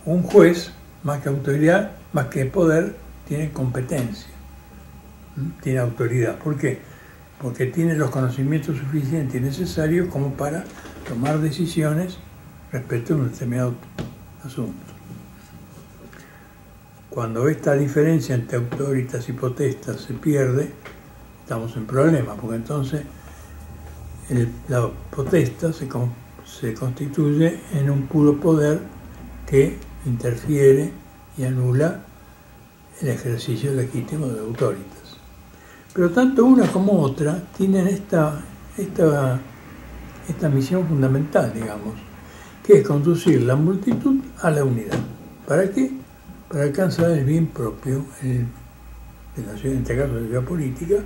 [SPEAKER 2] un juez, más que autoridad, más que poder, tiene competencia, tiene autoridad. ¿Por qué? Porque tiene los conocimientos suficientes y necesarios como para tomar decisiones respecto a un determinado asunto. Cuando esta diferencia entre autoritas y potestas se pierde, estamos en problemas, porque entonces la potestad se constituye en un puro poder que interfiere y anula el ejercicio legítimo de autoritas. Pero tanto una como otra tienen esta misión fundamental, digamos, que es conducir la multitud a la unidad. ¿Para qué? Para alcanzar el bien propio, en este caso de la vida política,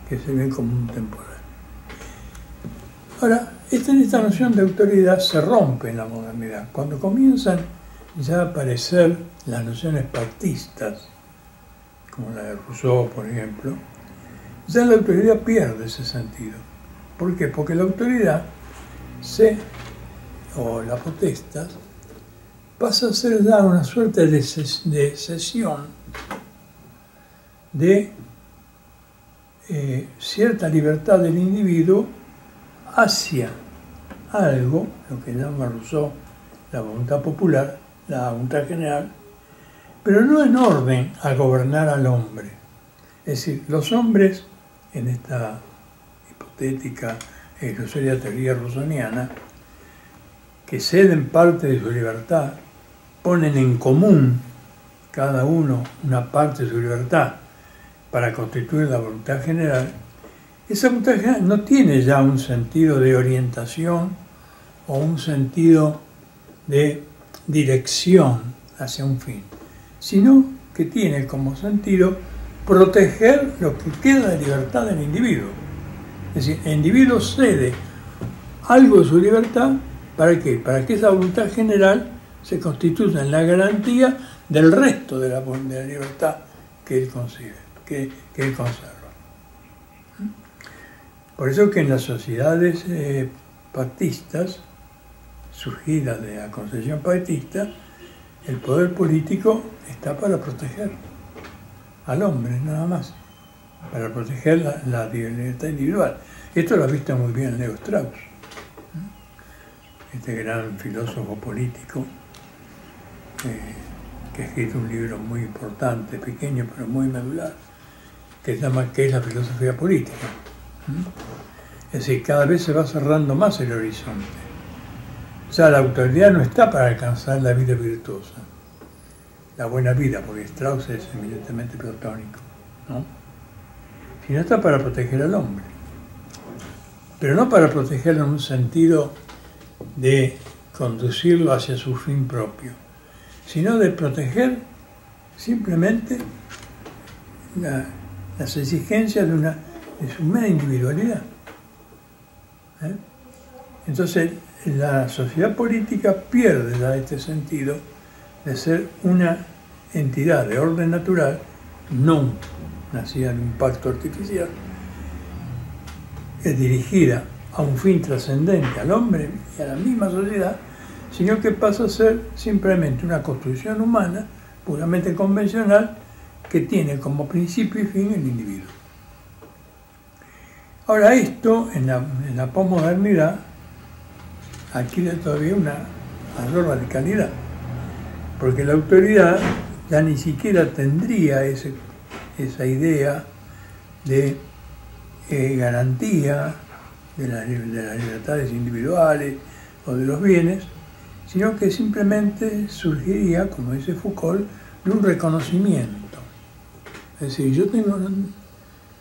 [SPEAKER 2] que es el bien común temporal. Ahora, esta noción de autoridad se rompe en la modernidad. Cuando comienzan ya a aparecer las nociones pactistas, como la de Rousseau, por ejemplo, ya la autoridad pierde ese sentido. ¿Por qué? Porque la autoridad o la potestad pasa a ser ya una suerte de cesión de cierta libertad del individuo hacia algo, lo que llama Rousseau la voluntad popular, la voluntad general, pero no en orden a gobernar al hombre. Es decir, los hombres, en esta hipotética e ilusoria teoría rousseauiana, que ceden parte de su libertad, ponen en común cada uno una parte de su libertad para constituir la voluntad general, esa voluntad general no tiene ya un sentido de orientación o un sentido de dirección hacia un fin, sino que tiene como sentido proteger lo que queda de libertad del individuo. Es decir, el individuo cede algo de su libertad, ¿para qué? Para que esa voluntad general se constituya en la garantía del resto de la libertad que él concibe, que él conserva. Por eso que en las sociedades pactistas, surgidas de la concepción pactista, el poder político está para proteger al hombre, nada más, para proteger la libertad individual. Esto lo ha visto muy bien Leo Strauss, este gran filósofo político que ha escrito un libro muy importante, pequeño pero muy medular, que se llama ¿Qué es la filosofía política? Es decir, cada vez se va cerrando más el horizonte. O sea, la autoridad no está para alcanzar la vida virtuosa, la buena vida, porque Strauss es eminentemente platónico, ¿no? Sino está para proteger al hombre. Pero no para protegerlo en un sentido de conducirlo hacia su fin propio, sino de proteger simplemente las exigencias de su mera individualidad. Entonces, la sociedad política pierde ya este sentido de ser una entidad de orden natural, no nacida de un impacto artificial, es dirigida a un fin trascendente al hombre y a la misma sociedad, sino que pasa a ser simplemente una construcción humana puramente convencional que tiene como principio y fin el individuo. Ahora esto, en la posmodernidad, adquiere todavía una mayor radicalidad, porque la autoridad ya ni siquiera tendría esa idea de garantía de las libertades individuales o de los bienes, sino que simplemente surgiría, como dice Foucault, de un reconocimiento. Es decir, yo tengo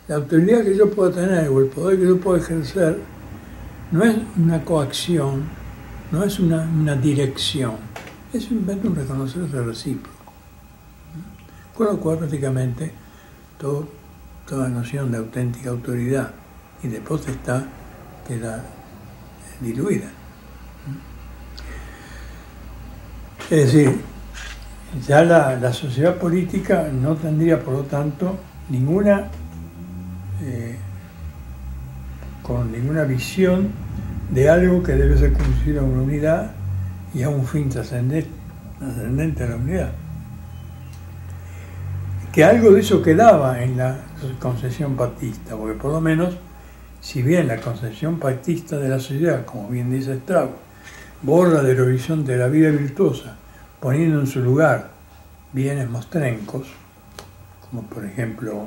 [SPEAKER 2] la autoridad que yo puedo tener o el poder que yo puedo ejercer, no es una coacción, no es una dirección, es simplemente un reconocerse recíproco. Con lo cual prácticamente toda noción de auténtica autoridad y de potestad queda diluida. Es decir, ya la sociedad política no tendría, por lo tanto, ninguna visión de algo que debe ser conducido a una unidad y a un fin trascendente a la unidad. Que algo de eso quedaba en la concepción pactista, porque por lo menos, si bien la concepción pactista de la sociedad, como bien dice Strauss, borra del horizonte de la vida virtuosa, poniendo en su lugar bienes mostrencos, como por ejemplo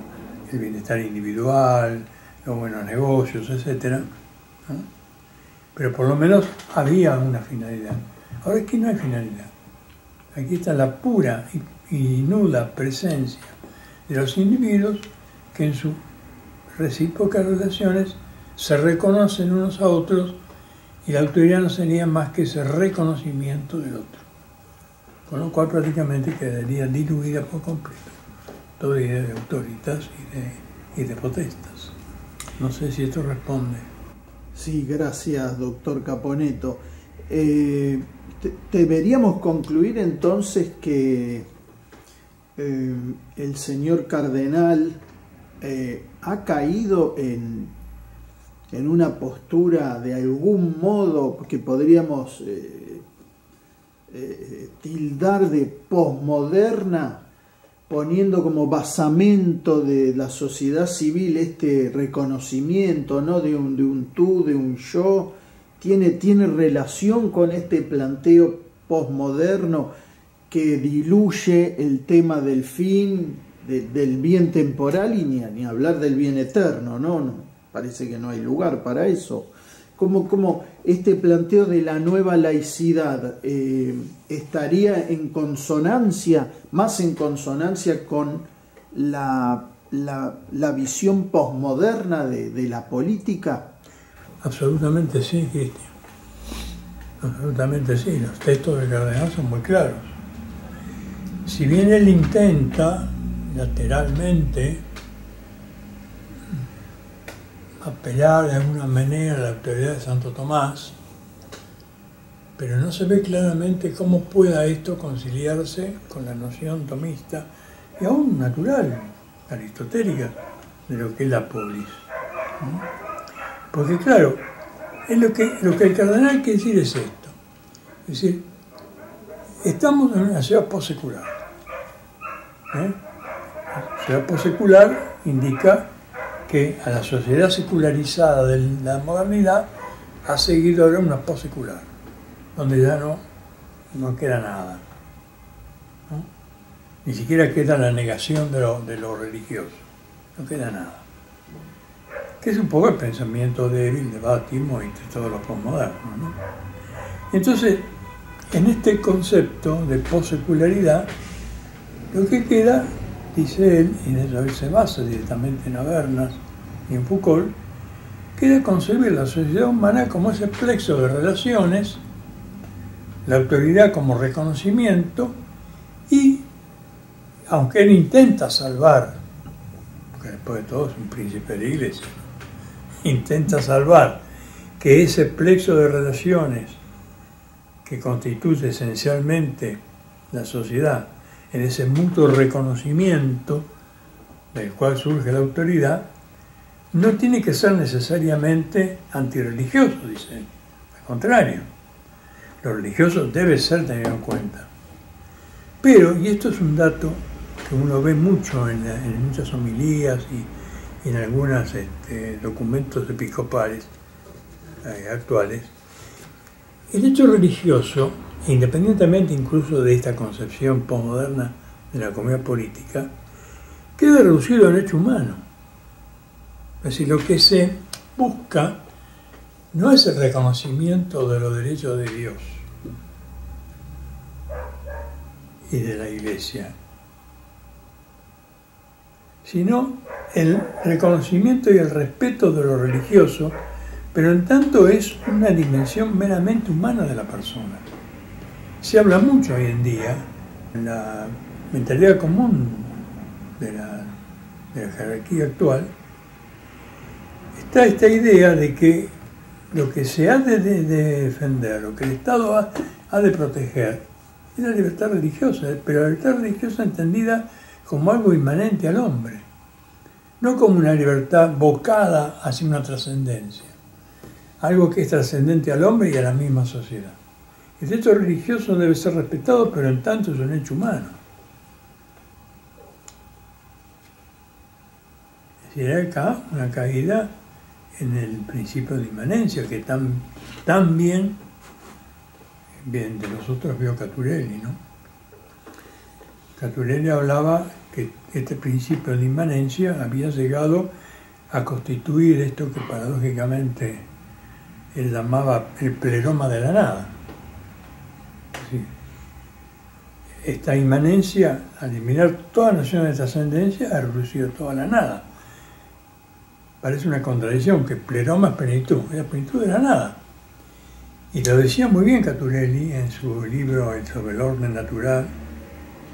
[SPEAKER 2] el bienestar individual, los buenos negocios, etc., ¿no? Pero por lo menos había una finalidad. Ahora aquí no hay finalidad. Aquí está la pura y nuda presencia de los individuos que en sus recíprocas relaciones se reconocen unos a otros, y la autoridad no sería más que ese reconocimiento del otro. Con lo cual prácticamente quedaría diluida por completo toda idea de autoritas y de potestas. No sé si esto responde.
[SPEAKER 3] Sí, gracias, doctor Caponetto. Deberíamos concluir entonces que el señor cardenal ha caído en una postura de algún modo que podríamos tildar de posmoderna, poniendo como basamento de la sociedad civil este reconocimiento, ¿no?, de un tú, de un yo. ¿Tiene relación con este planteo posmoderno que diluye el tema del fin, del bien temporal, y ni hablar del bien eterno, ¿no? Parece que no hay lugar para eso. Como este planteo de la nueva laicidad estaría en consonancia, más en consonancia con la visión posmoderna de la política.
[SPEAKER 2] Absolutamente sí, Cristian. Absolutamente sí. Los textos del cardenal son muy claros. Si bien él intenta lateralmente apelar de alguna manera a la autoridad de Santo Tomás, pero no se ve claramente cómo pueda esto conciliarse con la noción tomista y aún natural, aristotélica, de lo que es la polis. Porque claro, lo que el cardenal quiere decir es esto. Es decir, estamos en una sociedad postsecular. La sociedad postsecular indica que a la sociedad secularizada de la modernidad ha seguido ahora una postsecular, donde ya no queda nada, ¿no? Ni siquiera queda la negación de lo religioso, no queda nada. Que es un poco el pensamiento débil de Bátimo y de todos los postmodernos, ¿no? Entonces, en este concepto de postsecularidad, lo que queda, dice él, y en eso él se basa directamente en Habermas y en Foucault, queda concebir la sociedad humana como ese plexo de relaciones, la autoridad como reconocimiento, y aunque él intenta salvar, porque después de todo es un príncipe de la iglesia, intenta salvar que ese plexo de relaciones que constituye esencialmente la sociedad en ese mutuo reconocimiento del cual surge la autoridad, no tiene que ser necesariamente antirreligioso, dice. Al contrario, lo religioso debe ser tenido en cuenta. Pero, y esto es un dato que uno ve mucho en muchas homilías y en algunos documentos episcopales actuales, el hecho religioso, independientemente incluso de esta concepción posmoderna de la comunidad política, queda reducido al hecho humano. Es decir, lo que se busca no es el reconocimiento de los derechos de Dios y de la Iglesia, sino el reconocimiento y el respeto de lo religioso, pero en tanto es una dimensión meramente humana de la persona. Se habla mucho hoy en día, en la mentalidad común de la jerarquía actual, está esta idea de que lo que se ha de defender, lo que el Estado ha de proteger, es la libertad religiosa, pero la libertad religiosa entendida como algo inmanente al hombre, no como una libertad vocada hacia una trascendencia, algo que es trascendente al hombre y a la misma sociedad. El hecho religioso debe ser respetado, pero en tanto es un hecho humano. Es decir, hay acá una caída en el principio de inmanencia, que tan bien de nosotros vio Caturelli, ¿no? Caturelli hablaba que este principio de inmanencia había llegado a constituir esto que paradójicamente él llamaba el pleroma de la nada. Sí. Esta inmanencia, al eliminar toda noción de trascendencia, ha reducido toda la nada. Parece una contradicción, que pleroma es plenitud, la plenitud de la nada. Y lo decía muy bien Caturelli en su libro sobre el orden natural,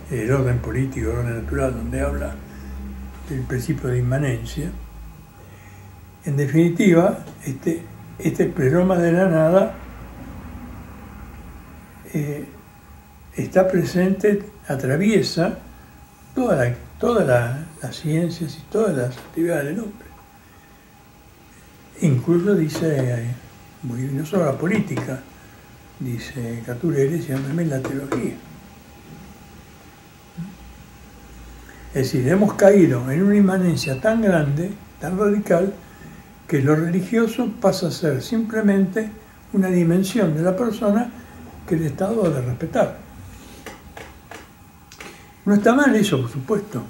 [SPEAKER 2] el orden político, el orden natural, donde habla del principio de inmanencia. En definitiva, este pleroma de la nada está presente, atraviesa todas las ciencias y todas las actividades del hombre. Incluso dice, no solo la política, dice Caturelli, sino también la teología. Es decir, hemos caído en una inmanencia tan grande, tan radical, que lo religioso pasa a ser simplemente una dimensión de la persona que el Estado ha de respetar. No está mal eso, por supuesto.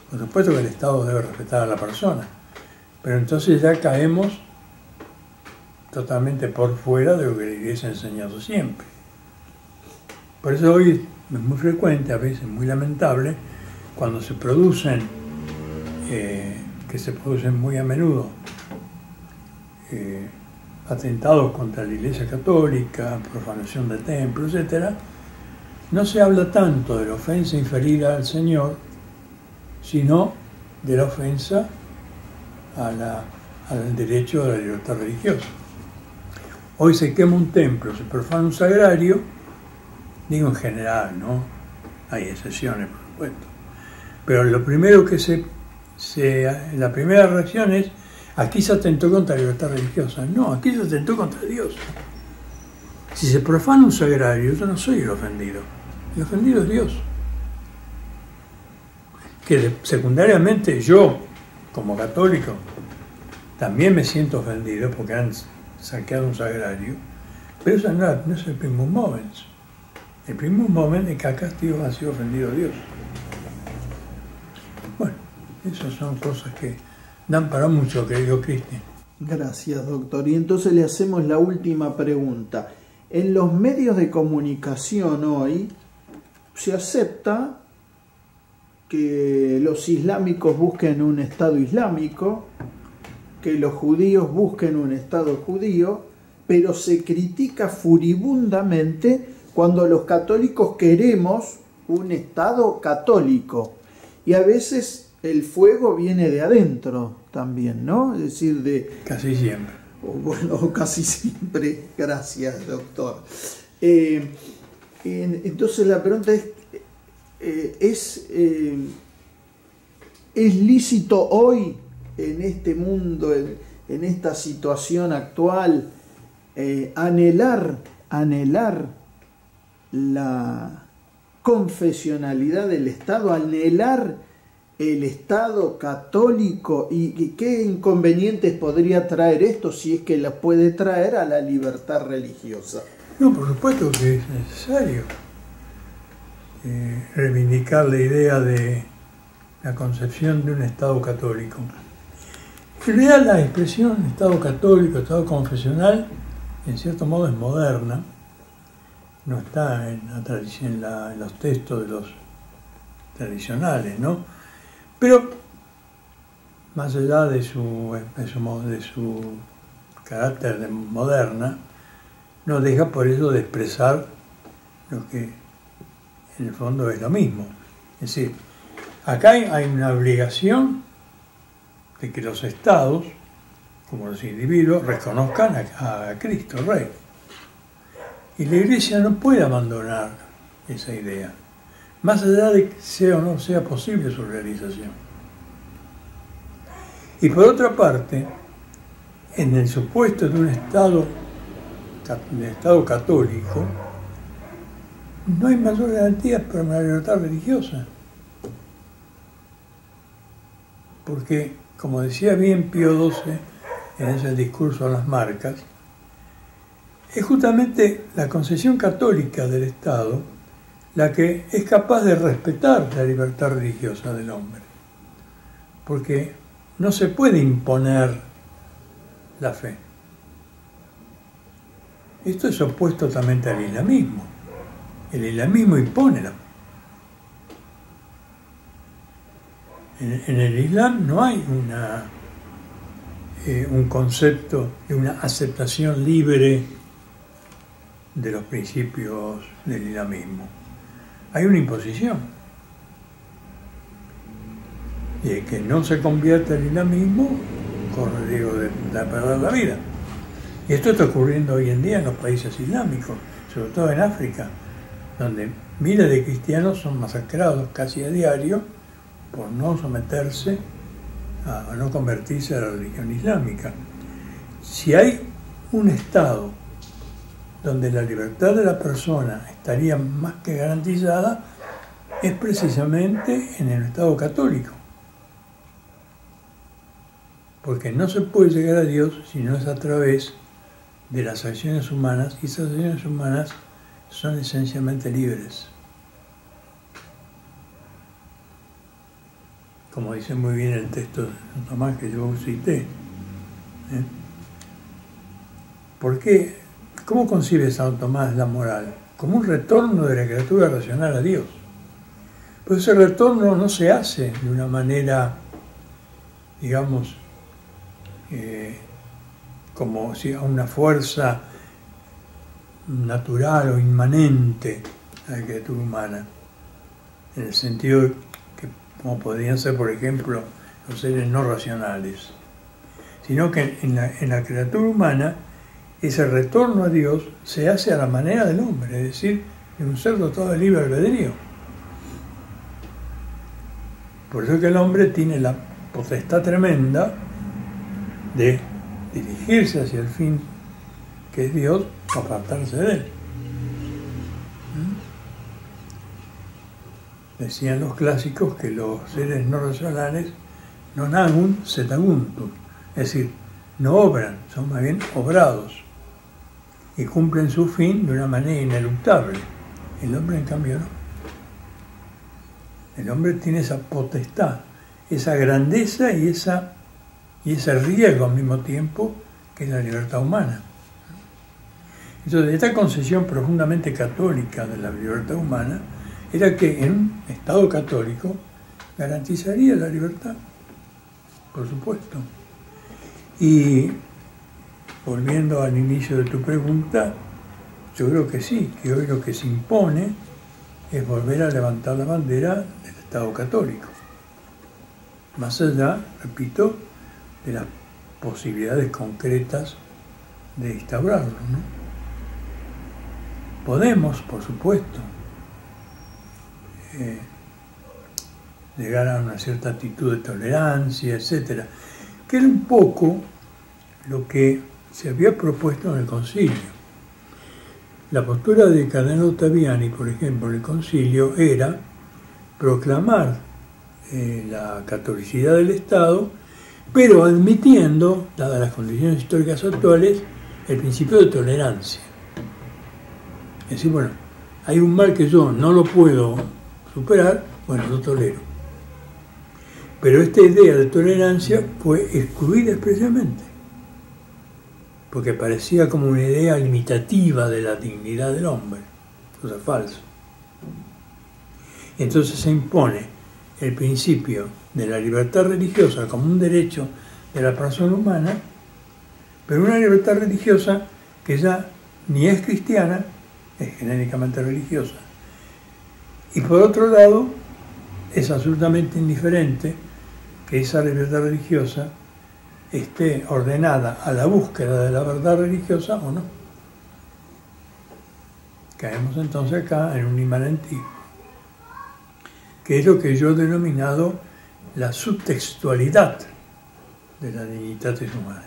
[SPEAKER 2] Por supuesto que el Estado debe respetar a la persona. Pero entonces ya caemos totalmente por fuera de lo que la Iglesia ha enseñado siempre. Por eso hoy es muy frecuente, a veces muy lamentable, cuando se producen, que se producen muy a menudo, atentados contra la Iglesia Católica, profanación de templos, etc., no se habla tanto de la ofensa inferida al Señor, sino de la ofensa al derecho a la libertad religiosa. Hoy se quema un templo, se profana un sagrario, digo en general, ¿no? Hay excepciones, por supuesto. Pero lo primero que la primera reacción es, aquí se atentó contra la libertad religiosa. No, aquí se atentó contra Dios. Si se profana un sagrario, yo no soy el ofendido es Dios. Que secundariamente yo, como católico, también me siento ofendido porque han saqueado un sagrario, pero eso no es el primus movens. El primus movens es que acá ha sido ofendido Dios. Bueno, esas son cosas que dan para mucho, querido Cristian.
[SPEAKER 3] Gracias, doctor. Y entonces le hacemos la última pregunta. En los medios de comunicación hoy se acepta que los islámicos busquen un Estado islámico, que los judíos busquen un Estado judío, pero se critica furibundamente cuando los católicos queremos un Estado católico. Y a veces el fuego viene de adentro también, ¿no? Es decir,
[SPEAKER 2] Casi siempre.
[SPEAKER 3] Bueno, casi siempre. Gracias, doctor. Entonces la pregunta es, ¿es lícito hoy en este mundo, en esta situación actual, anhelar la confesionalidad del Estado, anhelar el Estado católico? ¿Y qué inconvenientes podría traer esto, si es que la puede traer, a la libertad religiosa?
[SPEAKER 2] No, por supuesto que es necesario reivindicar la idea de la concepción de un Estado católico. En realidad la expresión Estado católico, Estado confesional, en cierto modo es moderna, no está en los textos de los tradicionales, ¿no? Pero más allá de su carácter de moderna, no deja por eso de expresar lo que en el fondo es lo mismo. Es decir, acá hay una obligación de que los estados, como los individuos, reconozcan a Cristo Rey. Y la Iglesia no puede abandonar esa idea, más allá de que sea o no sea posible su realización. Y por otra parte, en el supuesto de un Estado católico, no hay mayor garantía para una libertad religiosa. Porque, como decía bien Pío XII en ese discurso a las marcas, es justamente la concesión católica del Estado la que es capaz de respetar la libertad religiosa del hombre. Porque no se puede imponer la fe. Esto es opuesto totalmente al islamismo. El islamismo impone la fe. En el Islam no hay un concepto de una aceptación libre de los principios del islamismo. Hay una imposición. Y el que no se convierte al islamismo corre el riesgo de perder la vida. Y esto está ocurriendo hoy en día en los países islámicos, sobre todo en África, donde miles de cristianos son masacrados casi a diario por no someterse a no convertirse a la religión islámica. Si hay un Estado donde la libertad de la persona estaría más que garantizada, es precisamente en el Estado católico. Porque no se puede llegar a Dios si no es a través de las acciones humanas, y esas acciones humanas son esencialmente libres. Como dice muy bien el texto de Santo Tomás que yo cité. ¿Por qué? ¿Cómo concibe Santo Tomás la moral? Como un retorno de la criatura racional a Dios. Pero ese retorno no se hace de una manera, digamos, como si a una fuerza natural o inmanente a la criatura humana, en el sentido que, como podrían ser, por ejemplo, los seres no racionales, sino que en la criatura humana ese retorno a Dios se hace a la manera del hombre, es decir, de un ser dotado de libre albedrío. Por eso que el hombre tiene la potestad tremenda de dirigirse hacia el fin que es Dios, o apartarse de él. Decían los clásicos que los seres no racionales non agunt sed aguntur, es decir, no obran, son más bien obrados y cumplen su fin de una manera ineluctable. El hombre, en cambio, no. El hombre tiene esa potestad, esa grandeza y ese riesgo al mismo tiempo, que es la libertad humana. Entonces, esta concesión profundamente católica de la libertad humana era que en un Estado católico garantizaría la libertad, por supuesto. Y volviendo al inicio de tu pregunta, yo creo que sí, que hoy lo que se impone es volver a levantar la bandera del Estado católico. Más allá, repito, de las posibilidades concretas de instaurarlo, ¿no? Podemos, por supuesto, llegaran a una cierta actitud de tolerancia, etc. Que era un poco lo que se había propuesto en el concilio. La postura de Cardenal Ottaviani, por ejemplo, en el concilio era proclamar la catolicidad del Estado, pero admitiendo, dadas las condiciones históricas actuales, el principio de tolerancia. Es decir, bueno, hay un mal que yo no lo puedo superar, bueno, lo tolero. Pero esta idea de tolerancia fue excluida expresamente, porque parecía como una idea limitativa de la dignidad del hombre, cosa falsa. Entonces se impone el principio de la libertad religiosa como un derecho de la persona humana, pero una libertad religiosa que ya ni es cristiana, es genéricamente religiosa. Y por otro lado, es absolutamente indiferente que esa libertad religiosa esté ordenada a la búsqueda de la verdad religiosa o no. Caemos entonces acá en un inmanentismo, que es lo que yo he denominado la subtextualidad de la dignitatis humana.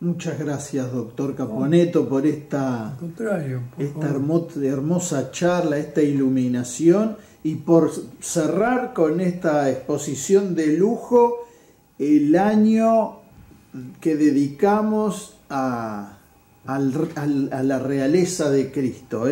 [SPEAKER 3] Muchas gracias, doctor Caponetto, por esta hermosa charla, esta iluminación, y por cerrar con esta exposición de lujo el año que dedicamos a la realeza de Cristo.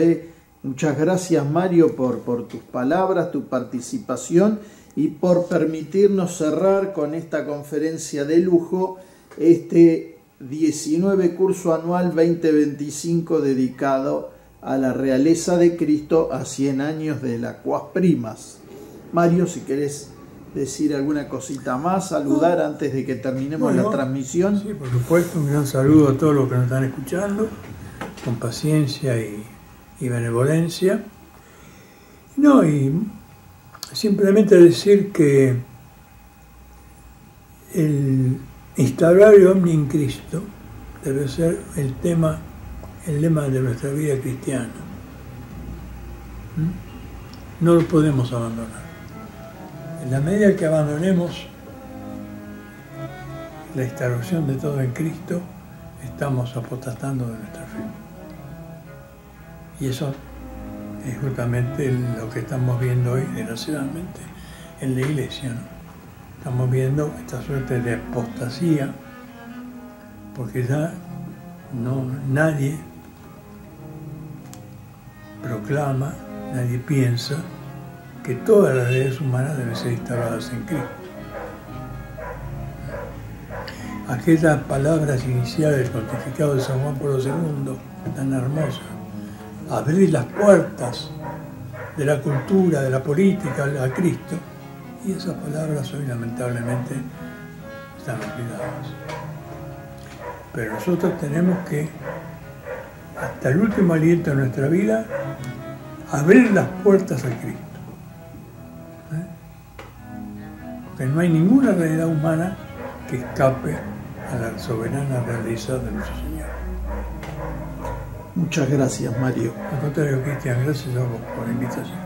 [SPEAKER 3] Muchas gracias, Mario, por tus palabras, tu participación y por permitirnos cerrar con esta conferencia de lujo este 19 curso anual 2025 dedicado a la realeza de Cristo a 100 años de la Quas Primas. Mario, si querés decir alguna cosita más, saludar antes de que terminemos la transmisión.
[SPEAKER 2] Sí, por supuesto, un gran saludo a todos los que nos están escuchando, con paciencia y benevolencia. No, y simplemente decir que el instaurario omni in Cristo debe ser el lema de nuestra vida cristiana. No lo podemos abandonar. En la medida que abandonemos la instauración de todo en Cristo, estamos apostatando de nuestra fe. Y eso es justamente lo que estamos viendo hoy, desgraciadamente, en la Iglesia, ¿no? Estamos viendo esta suerte de apostasía, porque ya nadie proclama, nadie piensa que todas las leyes humanas deben ser instauradas en Cristo. Aquellas palabras iniciales del pontificado de San Juan Pablo II, tan hermosas, abrir las puertas de la cultura, de la política a Cristo, y esas palabras hoy lamentablemente están olvidadas. Pero nosotros tenemos que, hasta el último aliento de nuestra vida, abrir las puertas a Cristo. Porque no hay ninguna realidad humana que escape a la soberana realidad de nuestro Señor.
[SPEAKER 3] Muchas gracias, Mario.
[SPEAKER 2] Al contrario, Cristian, gracias a vos por la invitación.